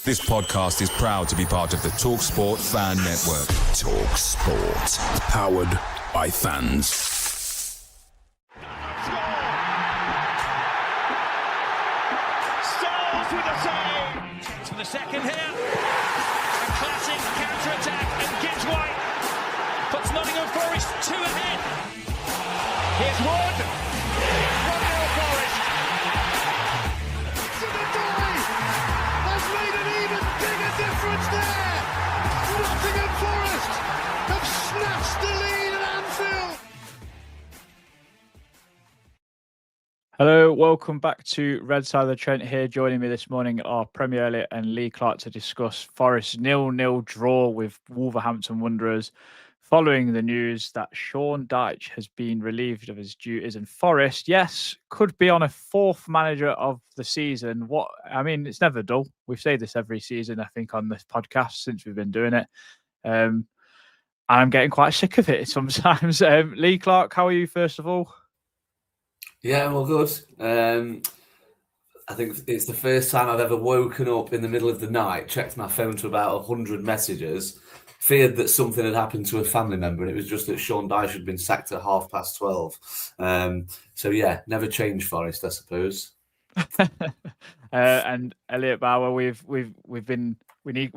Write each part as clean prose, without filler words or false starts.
This podcast is proud to be part of the TalkSPORT Fan Network. TalkSPORT. Powered by fans. Styles with a save. For the second here. A classic counter-attack, and Gibbs White puts Nottingham Forest 2 ahead. Here's Wood. Nottingham Forest. To the goal. Has made an even bigger difference there. Nottingham Forest have snatched the lead at Anfield. Hello, welcome back to Red Side of the Trent here. Joining me this morning are Premier Elliott and Lee Clark to discuss Forest's 0-0 draw with Wolverhampton Wanderers following the news that Sean Dyche has been relieved of his duties, and Forest, yes, could be on a fourth manager of the season. It's never dull. We've said this every season, I think, on this podcast since we've been doing it. I'm getting quite sick of it sometimes. Lee Clark, how are you, first of all? Yeah, well, good. I think it's the first time I've ever woken up in the middle of the night, checked my phone to about 100 messages, feared that something had happened to a family member, and it was just that Sean Dyche had been sacked at 12:30. So yeah, never change, Forest, I suppose. And Elliot Bauer, we're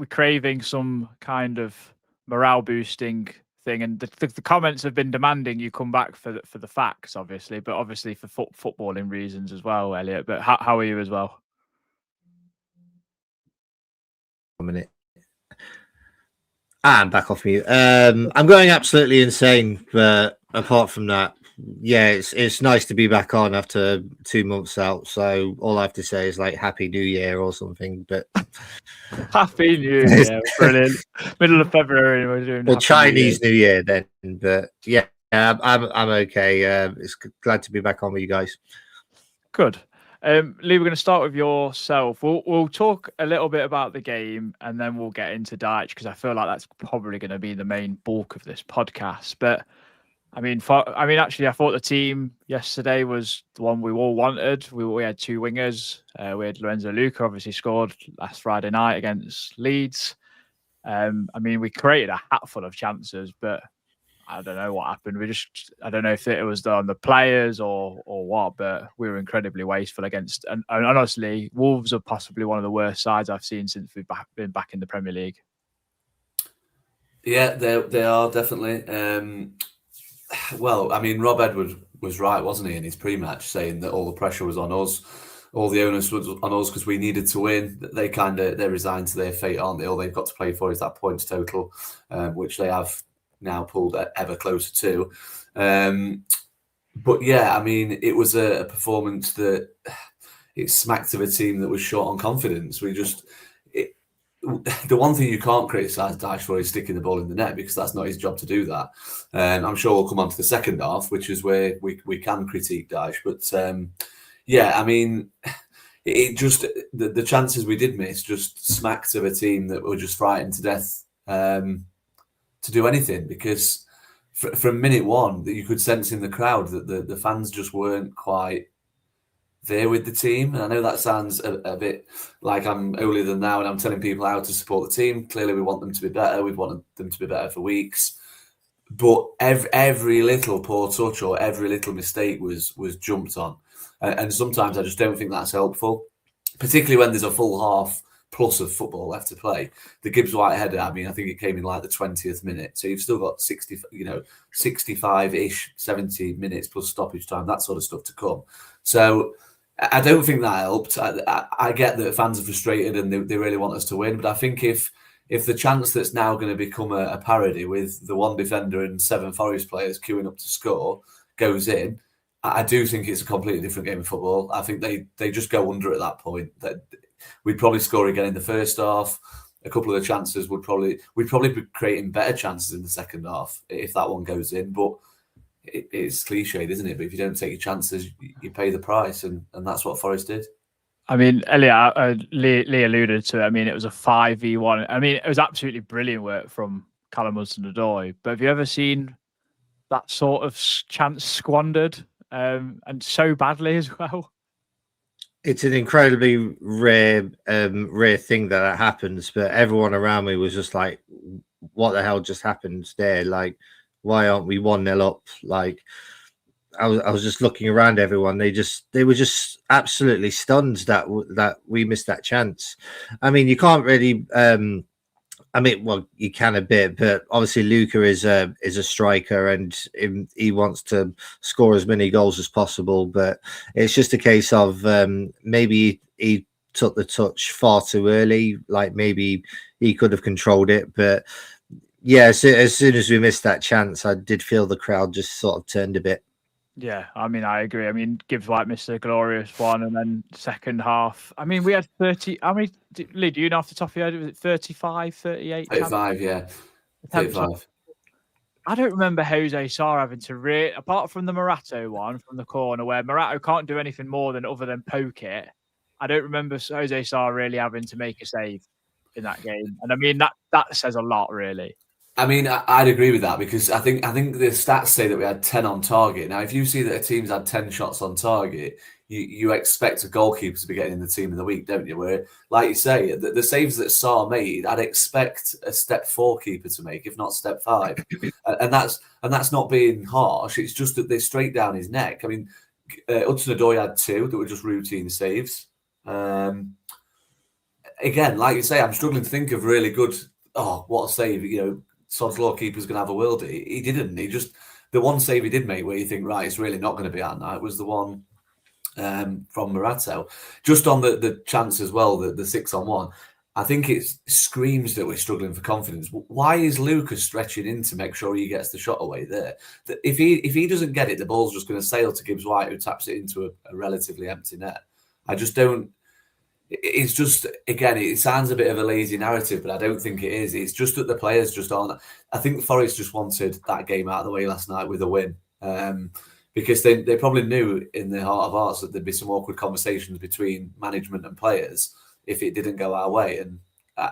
craving some kind of morale boosting thing, and the comments have been demanding you come back for the facts, obviously, but obviously for footballing reasons as well, Elliot. But how are you as well? A minute. I'm back off mute. I'm going absolutely insane, but apart from that, yeah, it's nice to be back on after 2 months out. So all I have to say is like Happy New Year or something. But Happy New Year, brilliant. Middle of February, we're doing. Well, Chinese New Year then. But yeah, I'm okay. It's glad to be back on with you guys. Good. Lee, we're going to start with yourself. We'll talk a little bit about the game, and then we'll get into Dyche, because I feel like that's probably going to be the main bulk of this podcast. But actually, I thought the team yesterday was the one we all wanted. We had two wingers. We had Lorenzo Luca, obviously scored last Friday night against Leeds. We created a hatful of chances, but I don't know what happened. I don't know if it was on the players or what, but we were incredibly wasteful against. And honestly, Wolves are possibly one of the worst sides I've seen since we've been back in the Premier League. Yeah, they are definitely. Rob Edward was right, wasn't he, in his pre-match, saying that all the pressure was on us, all the onus was on us because we needed to win. They're resigned to their fate, aren't they? All they've got to play for is that points total, which they have now pulled ever closer to. But yeah, it was a performance that it smacked of a team that was short on confidence. The one thing you can't criticise Dyche for is sticking the ball in the net, because that's not his job to do that. I'm sure we'll come on to the second half, which is where we can critique Dyche. But it just the chances we did miss just smacked of a team that were just frightened to death to do anything, because from minute one that you could sense in the crowd that the fans just weren't quite there with the team. And I know that sounds a bit like I'm holier than thou and I'm telling people how to support the team. Clearly we want them to be better. We've wanted them to be better for weeks. But every little poor touch or every little mistake was jumped on. And sometimes I just don't think that's helpful, particularly when there's a full half plus of football left to play. The Gibbs White header, I think it came in like the 20th minute. So you've still got 65-ish, 70 minutes plus stoppage time, that sort of stuff to come. So I don't think that helped. I get that fans are frustrated and they really want us to win. But I think if the chance that's now going to become a parody with the one defender and 7 Forest players queuing up to score goes in, I do think it's a completely different game of football. I think they just go under at that point. That we'd probably score again in the first half. A couple of the chances we'd probably be creating better chances in the second half if that one goes in. But it's cliched, isn't it? But if you don't take your chances, you pay the price, and that's what Forest did. Elliot, Lee alluded to it. It was a 5v1. It was absolutely brilliant work from Callum Hudson-Odoi. But have you ever seen that sort of chance squandered, and so badly as well? It's an incredibly rare thing that happens, but everyone around me was just like, what the hell just happened there? Like, why aren't we 1-0 up? Like, I was just looking around everyone. They were just absolutely stunned that we missed that chance. I mean, you can't really well, you can a bit, but obviously Luca is a striker, and he wants to score as many goals as possible. But it's just a case of maybe he took the touch far too early. Like, maybe he could have controlled it. But yeah, as soon as we missed that chance, I did feel the crowd just sort of turned a bit. Yeah, I mean, I agree. I mean, Gibbs White missed a glorious one, and then second half. I mean, we had 30. How many? Lee, do you know off the top of your head? Was it 35, 38? 35, yeah. 35. I don't remember Jose Sarr having to apart from the Morato one from the corner, where Morato can't do anything more other than poke it. I don't remember Jose Sarr really having to make a save in that game, and I mean that says a lot, really. I mean, I'd agree with that, because I think the stats say that we had 10 on target. Now, if you see that a team's had 10 shots on target, you expect a goalkeeper to be getting in the team of the week, don't you? Where, like you say, the saves that Sarr made, I'd expect a step 4 keeper to make, if not step 5. and that's not being harsh. It's just that they're straight down his neck. I mean, Hudson-Odoi had 2 that were just routine saves. Again, like you say, I'm struggling to think of really good. Oh, what a save! Sod's Law keeper's going to have a worldie. He didn't. The one save he did make where you think, right, it's really not going to be our night, was the one from Morato. Just on the chance as well, the 6-on-1, I think it screams that we're struggling for confidence. Why is Lucas stretching in to make sure he gets the shot away there? If he doesn't get it, the ball's just going to sail to Gibbs White, who taps it into a relatively empty net. I just don't. It's just, again, it sounds a bit of a lazy narrative, but I don't think it is. It's just that the players just aren't. I think Forest just wanted that game out of the way last night with a win, because they probably knew in their heart of hearts that there'd be some awkward conversations between management and players if it didn't go our way. And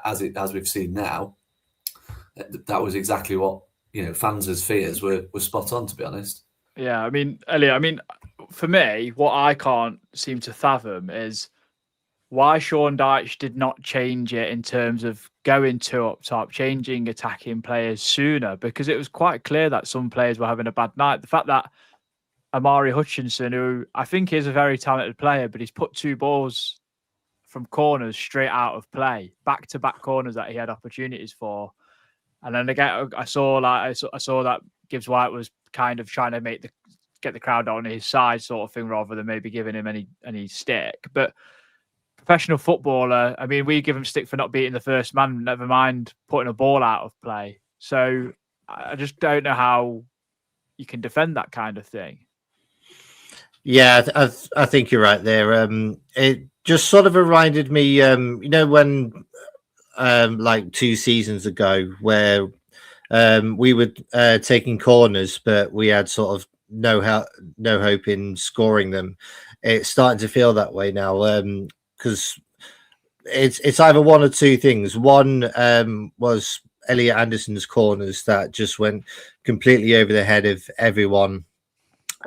as we've seen now, that was exactly what fans' fears were spot on, to be honest. Yeah, I mean, Elliot, for me, what I can't seem to fathom is why Sean Dyche did not change it in terms of going 2 up top, changing attacking players sooner, because it was quite clear that some players were having a bad night. The fact that Amari Hutchinson, who I think is a very talented player, but he's put 2 balls from corners straight out of play, back-to-back corners that he had opportunities for. And then again, I saw that Gibbs White was kind of trying to get the crowd on his side, sort of thing, rather than maybe giving him any stick. But professional footballer, I mean, we give him stick for not beating the first man, never mind putting a ball out of play. So I just don't know how you can defend that kind of thing. Yeah, I think you're right there. It just sort of reminded me, when like 2 seasons ago, where we were taking corners, but we had sort of no hope in scoring them. It's starting to feel that way now, because it's either one or 2 things. One was Elliot Anderson's corners that just went completely over the head of everyone.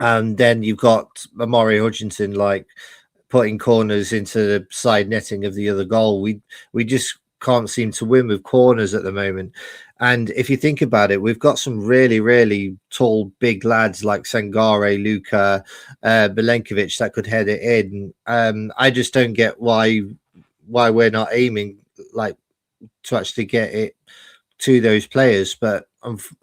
And then you've got Amari Hutchinson like putting corners into the side netting of the other goal. We just can't seem to win with corners at the moment. And if you think about it, we've got some really, really tall, big lads like Sangare, Luka, Milenkovic that could head it in. I just don't get why we're not aiming like to actually get it to those players. But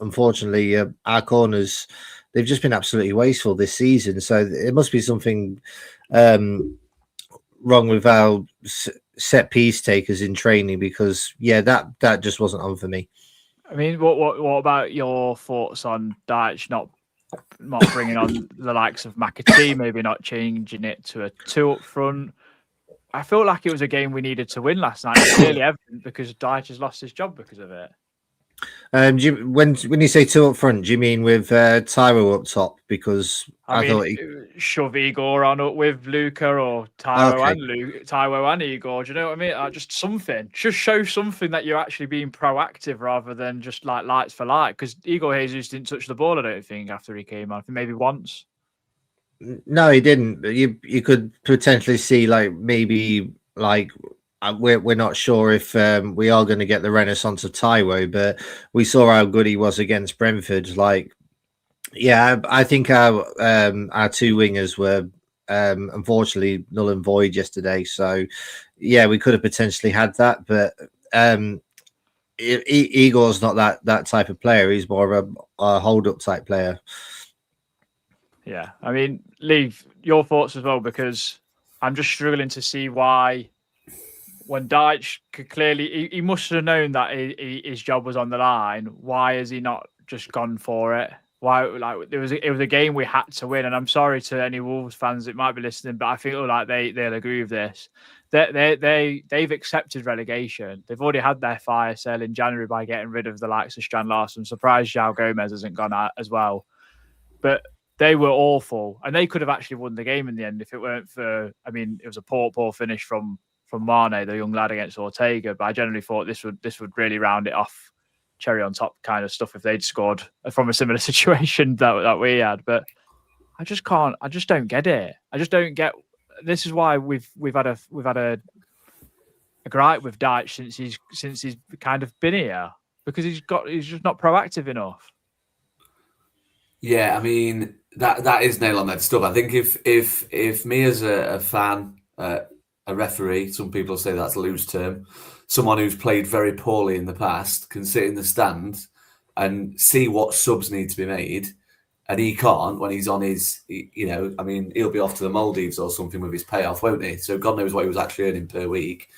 unfortunately, our corners, they've just been absolutely wasteful this season. So it must be something wrong with our set piece takers in training, because that just wasn't on for me. I mean, what about your thoughts on Dyche not bringing on the likes of McAtee, maybe not changing it to a 2 up front? I felt like it was a game we needed to win last night. It's clearly evident because Dyche has lost his job because of it. When you say 2 up front, do you mean with Tyro up top? Because I thought shove Igor on up with Luca, or Tyro and Igor. Do you know what I mean? Just something. Just show something that you're actually being proactive rather than just like lights for light. Because Igor Jesus didn't touch the ball, I don't think, after he came on. Maybe once. No, he didn't. You could potentially see like maybe like we're not sure if we are going to get the renaissance of Taiwo, but we saw how good he was against Brentford. Like, yeah, I think our two wingers were unfortunately null and void yesterday. So yeah, we could have potentially had that, but Igor's not that type of player. He's more of a hold up type player. Yeah, I mean, Lee, your thoughts as well, because I'm just struggling to see why, when Dyche could clearly, he must have known that his job was on the line. Why has he not just gone for it? Why, like, it was a game we had to win, and I'm sorry to any Wolves fans that might be listening, but I feel like they'll agree with this. They've accepted relegation. They've already had their fire sale in January by getting rid of the likes of Strand Larson. Surprised João Gomez hasn't gone out as well, but they were awful, and they could have actually won the game in the end if it weren't for. I mean, it was a poor finish from Mane, the young lad, against Ortega. But I generally thought this would really round it off, cherry on top kind of stuff if they'd scored from a similar situation that we had. But I just can't. I just don't get it. I just don't get. This is why we've had a gripe with Dyche since he's kind of been here, because he's just not proactive enough. Yeah, I mean that is nail on that stuff. I think if me as a fan, a referee, some people say that's a loose term, someone who's played very poorly in the past can sit in the stand and see what subs need to be made, and he can't when he's on his, I mean, he'll be off to the Maldives or something with his payoff, won't he? So God knows what he was actually earning per week.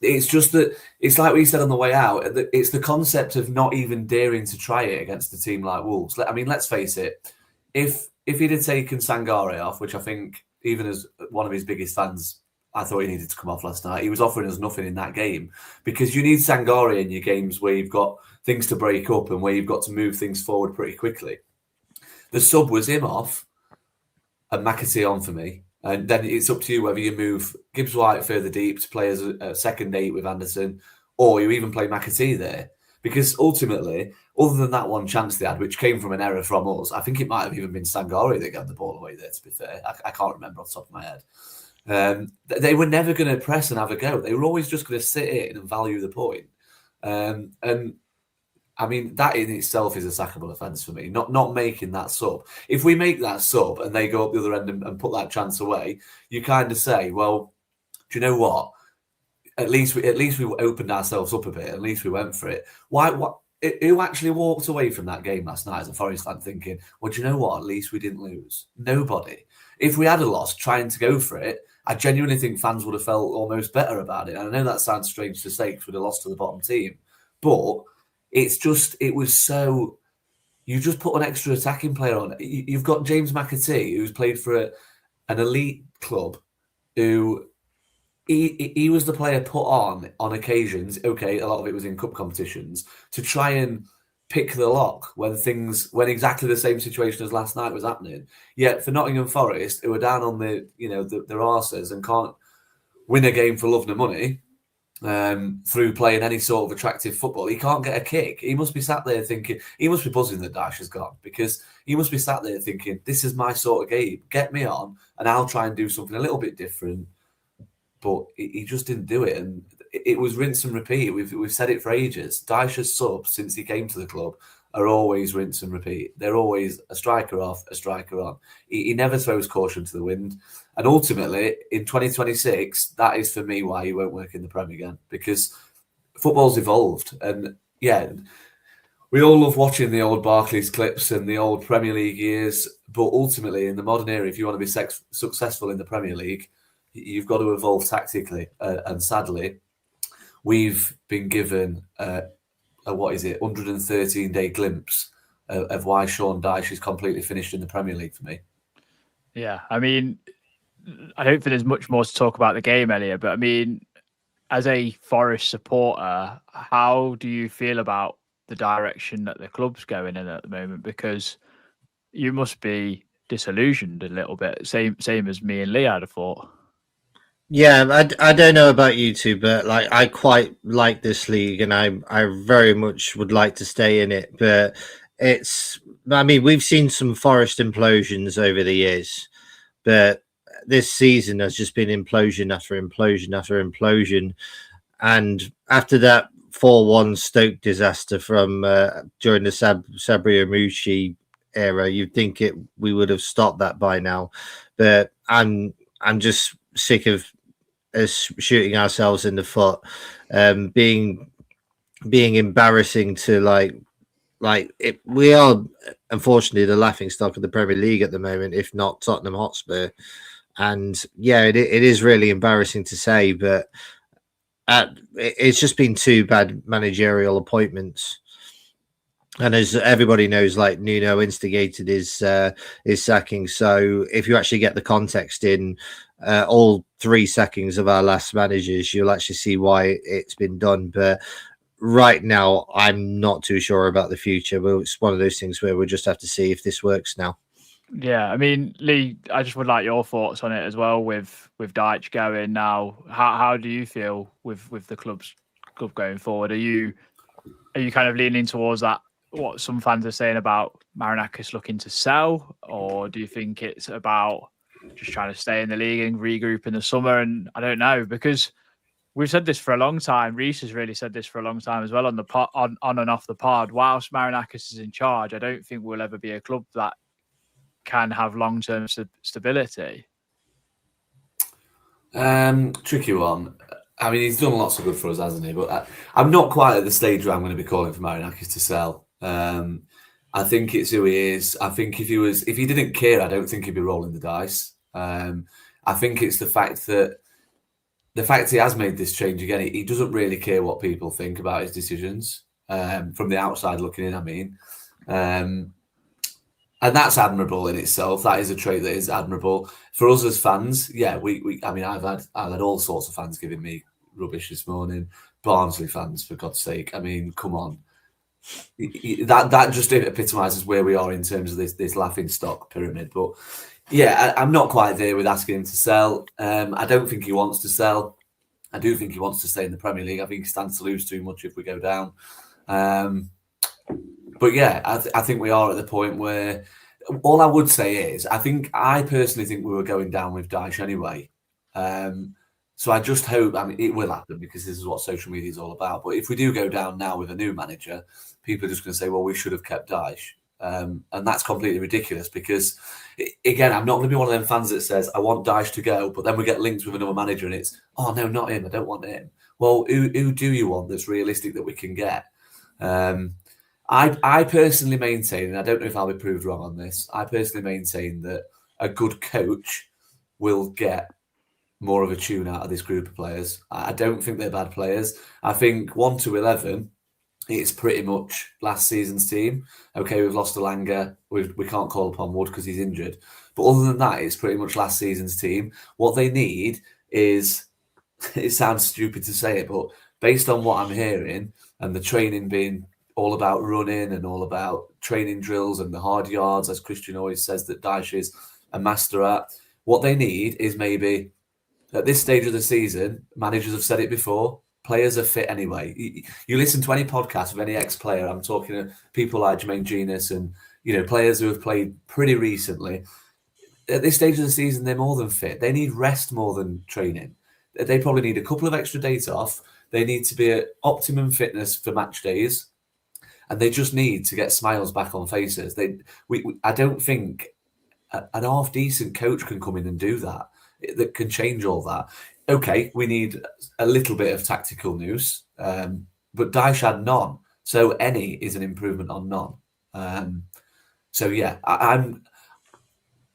It's just that it's like we said on the way out. It's the concept of not even daring to try it against a team like Wolves. I mean, let's face it. If he'd have taken Sangare off, which I think even as one of his biggest fans, I thought he needed to come off last night. He was offering us nothing in that game, because you need Sangare in your games where you've got things to break up and where you've got to move things forward pretty quickly. The sub was him off and McAtee on for me. And then it's up to you whether you move Gibbs White further deep to play as a second eight with Anderson, or you even play McAtee there. Because ultimately, other than that one chance they had, which came from an error from us, I think it might have even been Sangare that gave the ball away there, to be fair. I can't remember off the top of my head. They were never going to press and have a go. They were always just going to sit in and value the point. And I mean, that in itself is a sackable offence for me, not making that sub. If we make that sub and they go up the other end and put that chance away, you kind of say, well, do you know what? At least we opened ourselves up a bit. At least we went for it. Who actually walked away from that game last night as a Forest fan thinking, well, do you know what? At least we didn't lose. Nobody. If we had a loss trying to go for it, I genuinely think fans would have felt almost better about it. And I know that sounds strange to say because we'd have lost to the bottom team, but it was so, you just put an extra attacking player on. You've got James McAtee, who's played for an elite club, who he was the player put on occasions. Okay, a lot of it was in cup competitions to try and pick the lock when exactly the same situation as last night was happening. Yet for Nottingham Forest, who are down on their arses and can't win a game for love nor money, through playing any sort of attractive football, he can't get a kick. He must be sat there thinking, he must be buzzing that Dyche has gone, because he must be sat there thinking, this is my sort of game. Get me on and I'll try and do something a little bit different. But he just didn't do it. And it was rinse and repeat. We've said it for ages. Dyche's subs, since he came to the club, are always rinse and repeat. They're always a striker off, a striker on. He never throws caution to the wind. And ultimately, in 2026, that is for me why he won't work in the Prem again, because football's evolved. And yeah, we all love watching the old Barclays clips and the old Premier League years. But ultimately, in the modern era, if you want to be successful in the Premier League, you've got to evolve tactically. And sadly, we've been given a 113-day glimpse of why Sean Dyche is completely finished in the Premier League for me. Yeah, I mean, I don't think there's much more to talk about the game, Elliot, but I mean, as a Forest supporter, how do you feel about the direction that the club's going in at the moment? Because you must be disillusioned a little bit, same as me and Lee, I'd have thought. Yeah, I don't know about you two, but like I quite like this league, and I very much would like to stay in it. But I mean, we've seen some Forest implosions over the years, but this season has just been implosion after implosion after implosion. And after that 4-1 Stoke disaster from during the Sabri Amushi era, you'd think we would have stopped that by now. But I'm just sick of us shooting ourselves in the foot, being embarrassing to we are unfortunately the laughing stock of the Premier League at the moment, if not Tottenham Hotspur. And yeah, it is really embarrassing to say, but it's just been 2 bad managerial appointments. And as everybody knows, like, Nuno instigated his sacking. So if you actually get the context in all 3 sackings of our last managers, you'll actually see why it's been done. But right now, I'm not too sure about the future. But it's one of those things where we'll just have to see if this works now. Yeah, I mean, Lee, I just would like your thoughts on it as well. With Dyche going now, how do you feel with the club going forward? Are you kind of leaning towards that? What some fans are saying about Marinakis looking to sell, or do you think it's about just trying to stay in the league and regroup in the summer? And I don't know, because we've said this for a long time. Reece has really said this for a long time as well on the on and off the pod. Whilst Marinakis is in charge, I don't think we'll ever be a club that can have long-term stability. Tricky one. I mean, he's done lots of good for us, hasn't he? But I'm not quite at the stage where I'm going to be calling for Marinakis to sell. I think it's who he is. I think if he didn't care, I don't think he'd be rolling the dice. I think it's the fact he has made this change again. He doesn't really care what people think about his decisions. From the outside looking in, I mean. And that's admirable in itself. That is a trait that is admirable for us as fans. Yeah, I mean, I've had all sorts of fans giving me rubbish this morning. Barnsley fans, for God's sake. I mean, come on. That just epitomises where we are in terms of this laughing stock pyramid. But yeah, I'm not quite there with asking him to sell. I don't think he wants to sell. I do think he wants to stay in the Premier League. I think he stands to lose too much if we go down. But yeah, I think we are at the point where all I would say is I personally think we were going down with Dyche anyway. So I just hope, I mean, it will happen because this is what social media is all about. But if we do go down now with a new manager, people are just going to say, well, we should have kept Dyche. And that's completely ridiculous because, again, I'm not going to be one of them fans that says, I want Dyche to go, but then we get linked with another manager and it's, oh, no, not him. I don't want him. Well, who do you want that's realistic that we can get? I personally maintain, and I don't know if I'll be proved wrong on this, I personally maintain that a good coach will get more of a tune out of this group of players. I don't think they're bad players. I think 1 to 11, it's pretty much last season's team. Okay, we've lost Alanga. We can't call upon Wood because he's injured. But other than that, it's pretty much last season's team. What they need is, it sounds stupid to say it, but based on what I'm hearing and the training being all about running and all about training drills and the hard yards, as Christian always says that Dyche is a master at. What they need is maybe, at this stage of the season, managers have said it before, players are fit anyway. You listen to any podcast of any ex-player, I'm talking to people like Jermaine Genius and players who have played pretty recently. At this stage of the season, they're more than fit. They need rest more than training. They probably need a couple of extra days off. They need to be at optimum fitness for match days. And they just need to get smiles back on faces. I don't think an half-decent coach can come in and do that. That can change all that. Okay, we need a little bit of tactical news, but Dyche had none. So any is an improvement on none. So yeah, I'm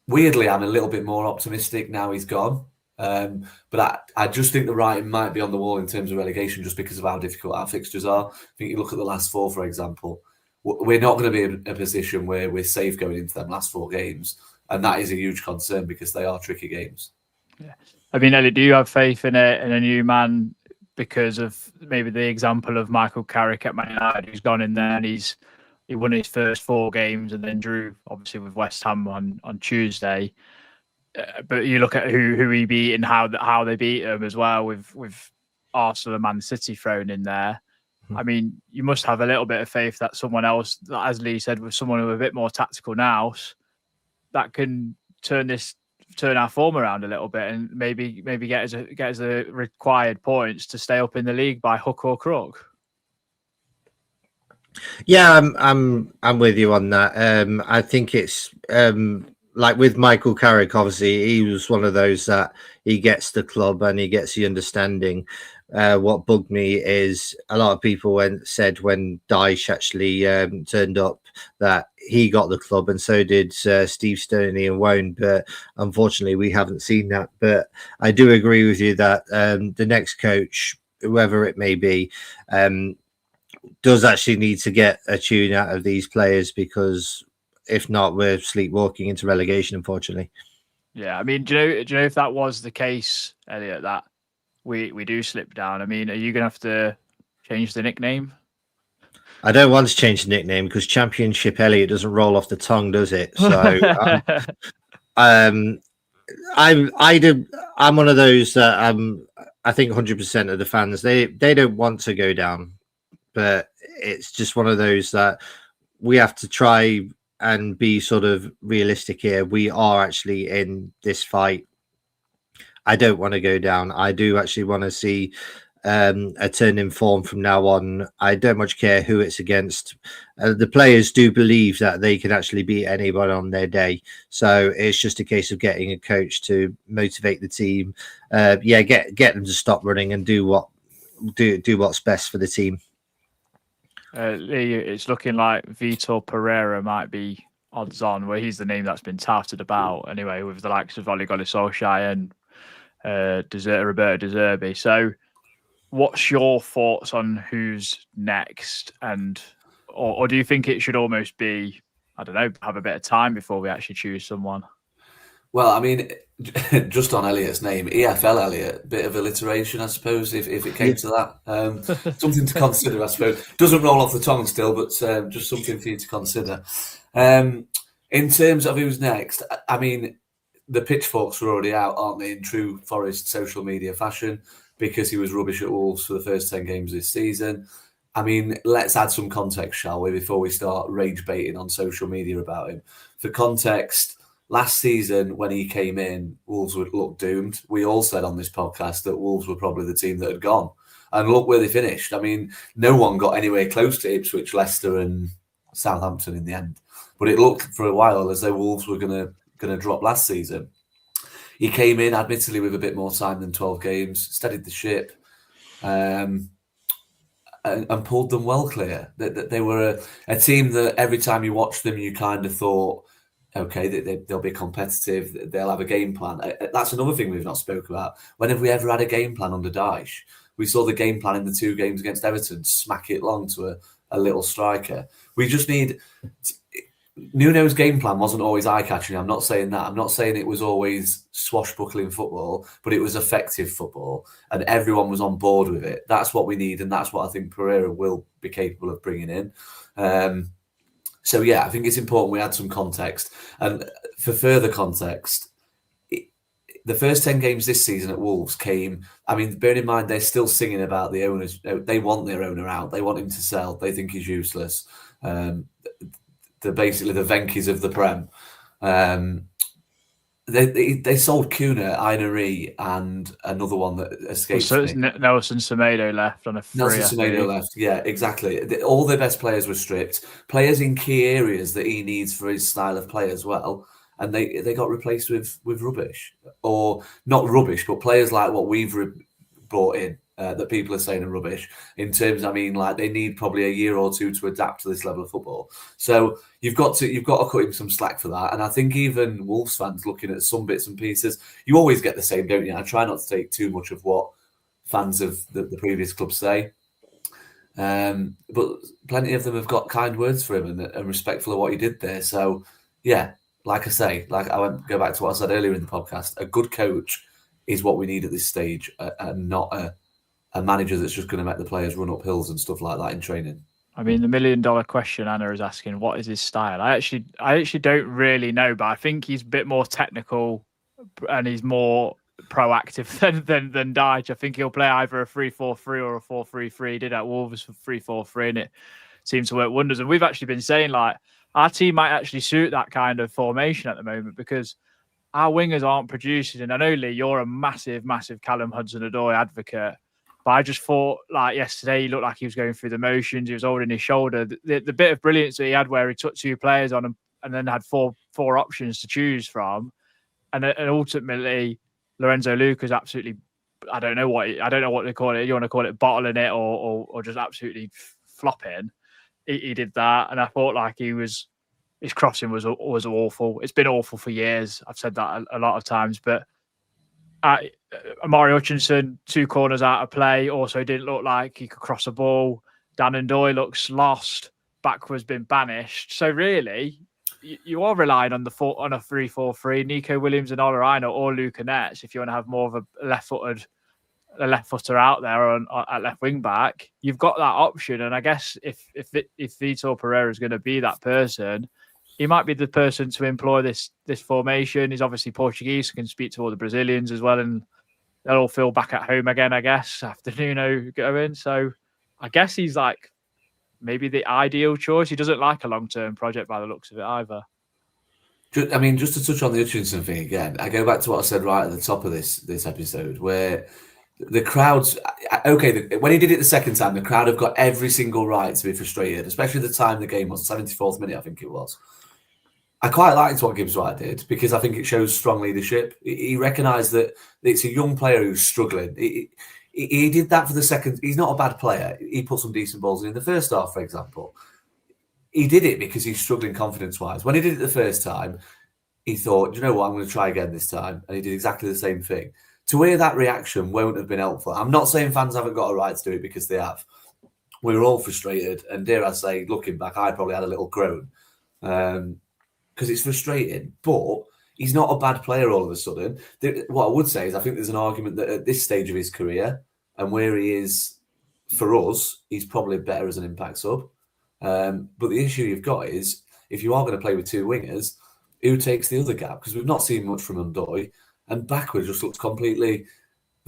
a little bit more optimistic now he's gone. But I just think the writing might be on the wall in terms of relegation just because of how difficult our fixtures are. I think you look at the last 4, for example, we're not going to be in a position where we're safe going into them last 4 games. And that is a huge concern because they are tricky games. Yeah. I mean, Elliot, do you have faith in a new man because of maybe the example of Michael Carrick at Man United, who's gone in there and he won his first 4 games and then drew, obviously, with West Ham on Tuesday. But you look at who he beat and how they beat him as well, with Arsenal and Man City thrown in there. I mean, you must have a little bit of faith that someone else, as Lee said, with someone who a bit more tactical nous, that can turn our form around a little bit and maybe get us the required points to stay up in the league by hook or crook. Yeah, I'm with you on that. I think it's like with Michael Carrick. Obviously, he was one of those that he gets the club and he gets the understanding. What bugged me is a lot of people said when Dyche actually turned up that he got the club, and so did Steve Stoney and Wone. But unfortunately, we haven't seen that. But I do agree with you that the next coach, whoever it may be, does actually need to get a tune out of these players, because if not, we're sleepwalking into relegation, unfortunately. Yeah, I mean, do you know if that was the case, Elliot, that we do slip down? I mean, are you going to have to change the nickname? I don't want to change the nickname because Championship Elliot doesn't roll off the tongue, does it? So I'm one of those that I think 100% of the fans, they don't want to go down, but it's just one of those that we have to try and be sort of realistic here. We are actually in this fight. I don't want to go down. I do actually want to see a turn in form from now on. I don't much care who it's against. The players do believe that they can actually beat anybody on their day. So it's just a case of getting a coach to motivate the team. Get them to stop running and do what's best for the team. Lee, it's looking like Vitor Pereira might be odds on, where he's the name that's been touted about anyway, with the likes of Ole Gunnar Solskjaer and Roberto De Zerbi. So what's your thoughts on who's next? Or do you think it should almost be, I don't know, have a bit of time before we actually choose someone? Well, I mean, just on Elliot's name, EFL Elliot, bit of alliteration, I suppose, if it came to that. Something to consider, I suppose. Doesn't roll off the tongue still, but just something for you to consider. In terms of who's next, I mean, the pitchforks are already out, aren't they, in true Forest social media fashion, because he was rubbish at Wolves for the first 10 games this season. I mean, let's add some context, shall we, before we start rage baiting on social media about him. For context, last season, when he came in, Wolves would look doomed. We all said on this podcast that Wolves were probably the team that had gone. And look where they finished. I mean, no one got anywhere close to Ipswich, Leicester and Southampton in the end. But it looked for a while as though Wolves were going to drop last season. He came in, admittedly, with a bit more time than 12 games, steadied the ship, and pulled them well clear. They were a team that every time you watch them, you kind of thought, okay, they'll be competitive, they'll have a game plan. That's another thing we've not spoke about. When have we ever had a game plan under Dyche? We saw the game plan in the 2 games against Everton, smack it long to a little striker. We just need... Nuno's game plan wasn't always eye-catching. I'm not saying that. I'm not saying it was always swashbuckling football, but it was effective football, and everyone was on board with it. That's what we need, and that's what I think Pereira will be capable of bringing in. So, yeah, I think it's important we add some context. And for further context, the first 10 games this season at Wolves came... I mean, bearing in mind, they're still singing about the owners. They want their owner out. They want him to sell. They think he's useless. They're basically the Venkis of the Prem. They sold Kuna, Ainari, and another one that escaped. So it's Nelson Semedo left on a free. Nelson Semedo left, yeah, exactly. All their best players were stripped. Players in key areas that he needs for his style of play as well. And they got replaced with rubbish. Or not rubbish, but players like what we've brought in. That people are saying are rubbish in terms, I mean, like they need probably a year or 2 to adapt to this level of football. So you've got to cut him some slack for that. And I think even Wolves fans looking at some bits and pieces, you always get the same, don't you? I try not to take too much of what fans of the previous club say. But plenty of them have got kind words for him and respectful of what he did there. So yeah, like I say, go back to what I said earlier in the podcast, a good coach is what we need at this stage, and not a manager that's just going to make the players run up hills and stuff like that in training. I mean, the $1 million question Anna is asking, what is his style? I actually don't really know, but I think he's a bit more technical and he's more proactive than Dyche. I think he'll play either a 3-4-3 or a 4-3-3. He did at Wolves for 3-4-3, and it seems to work wonders. And we've actually been saying like our team might actually suit that kind of formation at the moment because our wingers aren't producing. And I know, Lee, you're a massive Callum Hudson-Odoi advocate. But I just thought, like yesterday, he looked like he was going through the motions. He was holding his shoulder. The bit of brilliance that he had, where he took 2 players on him and then had four options to choose from, and ultimately Lorenzo Luca's absolutely, I don't know what they call it. You want to call it bottling it or just absolutely flopping. He did that, and I thought like his crossing was awful. It's been awful for years. I've said that a lot of times, but. Amari Hutchinson, 2 corners out of play, also didn't look like he could cross a ball. Dan Ndoye looks lost. Backwards been banished. So really, you are relying on a 3-4-3. Nico Williams and Olorino or Luca Netz. If you want to have more of a left footer out there at left wing back, you've got that option. And I guess if Vitor Pereira is going to be that person, he might be the person to employ this formation. He's obviously Portuguese, so can speak to all the Brazilians as well, and they'll all feel back at home again, I guess, after Nuno going. So I guess he's like maybe the ideal choice. He doesn't like a long-term project by the looks of it either. I mean, just to touch on the Hutchinson thing again, I go back to what I said right at the top of this episode, where the crowds, okay, when he did it the second time, the crowd have got every single right to be frustrated, especially the time the game was, 74th minute, I think it was. I quite liked what Gibbs White did because I think it shows strong leadership. He recognised that it's a young player who's struggling. He did that for the second. He's not a bad player. He put some decent balls in the first half, for example. He did it because he's struggling confidence-wise. When he did it the first time, he thought, you know what, I'm going to try again this time. And he did exactly the same thing. To hear that reaction won't have been helpful. I'm not saying fans haven't got a right to do it because they have. We were all frustrated. And dare I say, looking back, I probably had a little groan. Because it's frustrating, but he's not a bad player all of a sudden. What I would say is I think there's an argument that at this stage of his career and where he is for us, he's probably better as an impact sub. But the issue you've got is if you are going to play with 2 wingers, who takes the other gap? Because we've not seen much from Ndoye, and backwards just looks completely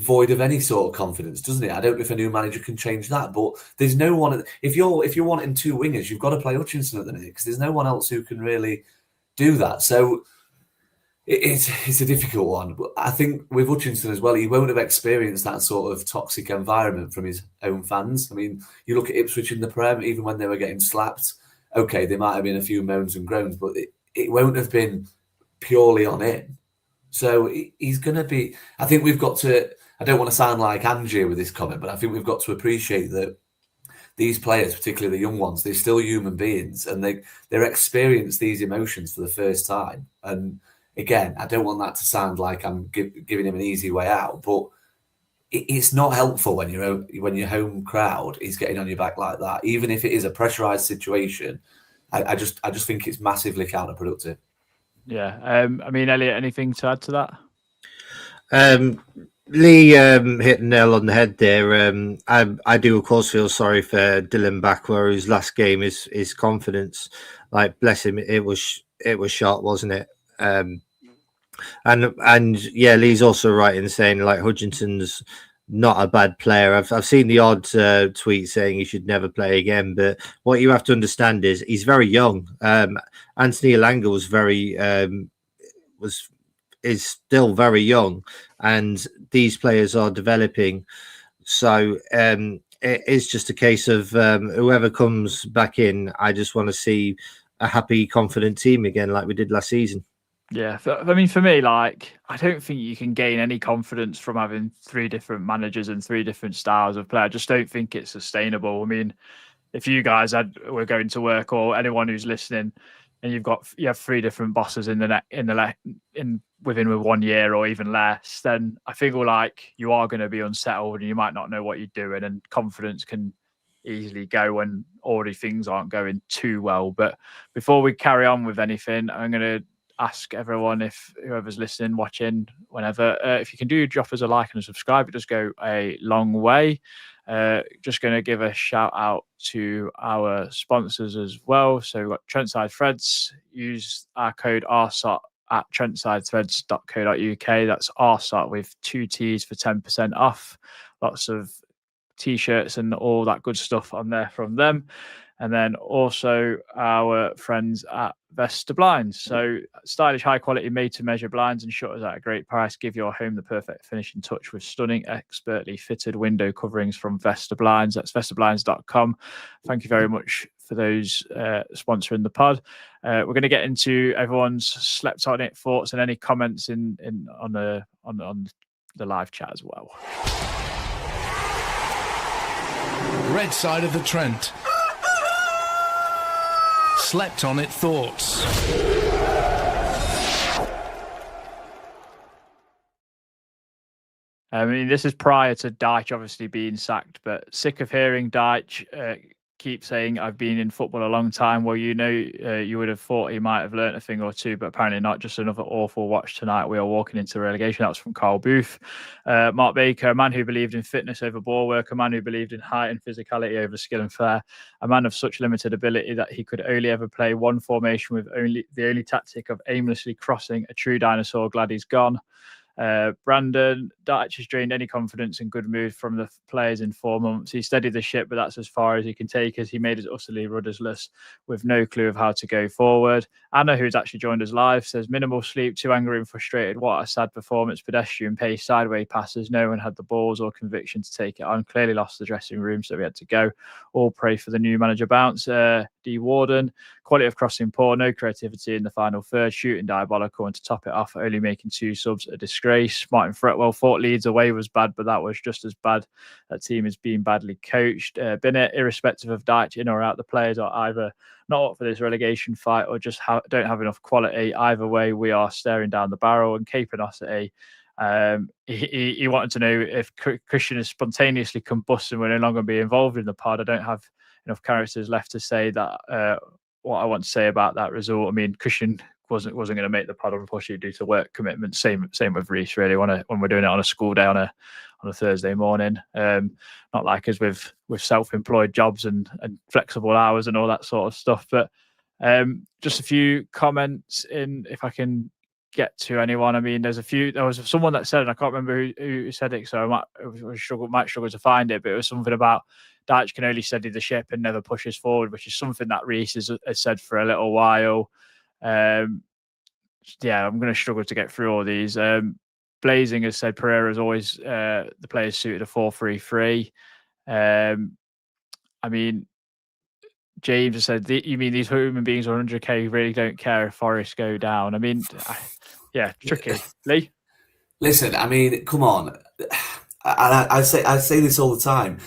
void of any sort of confidence, doesn't it? I don't know if a new manager can change that, but there's no one. If you're wanting 2 wingers, you've got to play Hutchinson at the minute because there's no one else who can really do that. So it's a difficult one. But I think with Hutchinson as well, he won't have experienced that sort of toxic environment from his own fans. I mean, you look at Ipswich in the Prem, even when they were getting slapped, okay, there might have been a few moans and groans, but it won't have been purely on him. So he's going to be, I think we've got to, I don't want to sound like Angier with this comment, but I think we've got to appreciate that these players, particularly the young ones, they're still human beings and they're experienced these emotions for the first time. And again, I don't want that to sound like I'm giving him an easy way out, but it's not helpful when your home crowd is getting on your back like that. Even if it is a pressurized situation, I just think it's massively counterproductive. Yeah. I mean, Elliot, anything to add to that? Lee hit the nail on the head there. I do, of course, feel sorry for Dylan Backwell, whose last game is confidence. Like, bless him, it was shot, wasn't it? And yeah, Lee's also right in saying like Hutchinson's not a bad player. I've seen the odd tweet saying he should never play again, but what you have to understand is he's very young. Anthony Elanga was is still very young, and these players are developing. So it is just a case of whoever comes back in, I just want to see a happy, confident team again like we did last season. Yeah, I mean, for me, like, I don't think you can gain any confidence from having 3 different managers and 3 different styles of play. I just don't think it's sustainable. I mean, if you guys were going to work, or anyone who's listening, and you have 3 different bosses within 1 year or even less, then I feel like you are going to be unsettled and you might not know what you're doing, and confidence can easily go when already things aren't going too well. But before we carry on with anything, I'm going to ask everyone, if whoever's listening, watching, whenever, if you can drop us a like and a subscribe, it does go a long way. Just going to give a shout out to our sponsors as well. So we've got Trent Side Threads. Use our code RSOT at trentsidethreads.co.uk. That's our site with 2 T's for 10% off. Lots of t-shirts and all that good stuff on there from them. And then also our friends at Vesta Blinds. So stylish, high quality, made to measure blinds and shutters at a great price. Give your home the perfect finishing touch with stunning, expertly fitted window coverings from Vesta Blinds. That's vestablinds.com. Thank you very much for those sponsoring the pod. We're going to get into everyone's slept on it thoughts and any comments on the live chat as well. Red side of the Trent. Slept on it thoughts. I mean, this is prior to Dyche obviously being sacked, but sick of hearing Dyche keep saying, I've been in football a long time. Well, you would have thought he might have learnt a thing or two, but apparently not. Just another awful watch tonight. We are walking into relegation. That was from Carl Booth. Mark Baker, a man who believed in fitness over ball work, a man who believed in height and physicality over skill and flair, a man of such limited ability that he could only ever play one formation with the only tactic of aimlessly crossing. A true dinosaur, glad he's gone. Brandon, Dyche has drained any confidence and good mood from the players in 4 months. He steadied the ship, but that's as far as he can take us. He made us utterly rudderless with no clue of how to go forward. Anna, who's actually joined us live, says minimal sleep, too angry and frustrated. What a sad performance. Pedestrian pace, sideways passes. No one had the balls or conviction to take it on. Clearly lost the dressing room, so we had to go. All pray for the new manager bounce. D. Warden, quality of crossing poor, no creativity in the final third, shooting diabolical, and to top it off, only making 2 subs, a disgrace. Martin Fretwell thought Leeds away was bad, but that was just as bad. That team is being badly coached. Bennett, irrespective of Dyche, in or out, the players are either not up for this relegation fight or just don't have enough quality. Either way, we are staring down the barrel. And Capenosity, he wanted to know if Christian is spontaneously combusting, we're no longer be involved in the pod. I don't have enough characters left to say that what I want to say about that result. I mean, Christian wasn't going to make the pod, unfortunately, due to work commitments. Same with Reece, really. When we're doing it on a school day on a Thursday morning, not like us with self-employed jobs and flexible hours and all that sort of stuff. But just a few comments in, if I can get to anyone. I mean, there was someone that said, and I can't remember who said it, so I might struggle to find it, but it was something about Dyche can only steady the ship and never pushes forward, which is something that Reece has said for a little while. I'm going to struggle to get through all these. Blazing has said Pereira's always the players suited a 4-3-3. I mean, James has said, you mean these human beings are 100k who really don't care if Forest go down? I mean, tricky. Lee? Listen, I mean, come on. I say this all the time.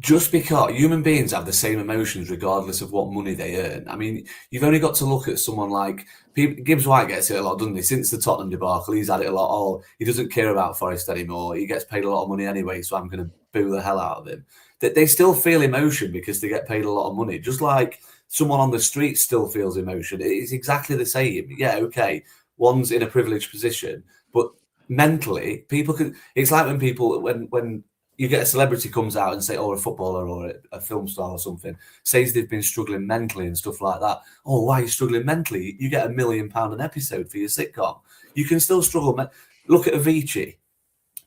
Just because human beings have the same emotions regardless of what money they earn. I mean, you've only got to look at someone like Gibbs White gets it a lot, doesn't he? Since the Tottenham debacle, he's had it a lot. Oh, he doesn't care about Forest anymore. He gets paid a lot of money anyway, so I'm going to boo the hell out of him. They still feel emotion because they get paid a lot of money. Just like someone on the street still feels emotion. It's exactly the same. Yeah, okay. One's in a privileged position, but mentally, people can. It's like when people when you get a celebrity comes out and say, or a footballer or a film star or something, says they've been struggling mentally and stuff like that. Oh, why are you struggling mentally? You get £1 million an episode for your sitcom. You can still struggle. Look at Avicii.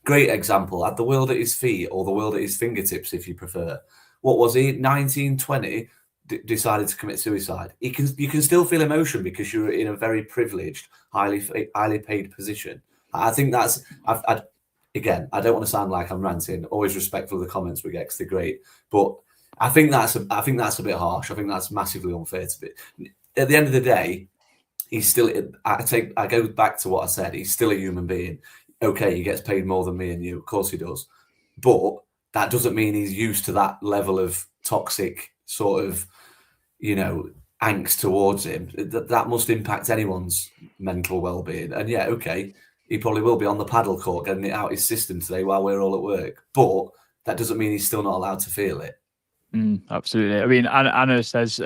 Great example. Had the world at his feet or the world at his fingertips, if you prefer. What was he? 19, 20, decided to commit suicide. You can still feel emotion because you're in a very privileged, highly paid position. I think that's... Again, I don't want to sound like I'm ranting. Always respectful of the comments we get because they're great, but I think that's a bit harsh. I think that's massively unfair to be. At the end of the day, he's still. I go back to what I said. He's still a human being. Okay, he gets paid more than me and you. Of course he does, but that doesn't mean he's used to that level of toxic sort of, angst towards him. That must impact anyone's mental well-being. And yeah, okay. He probably will be on the paddle court getting it out his system today while we're all at work. But that doesn't mean he's still not allowed to feel it. Absolutely. I mean, Anna says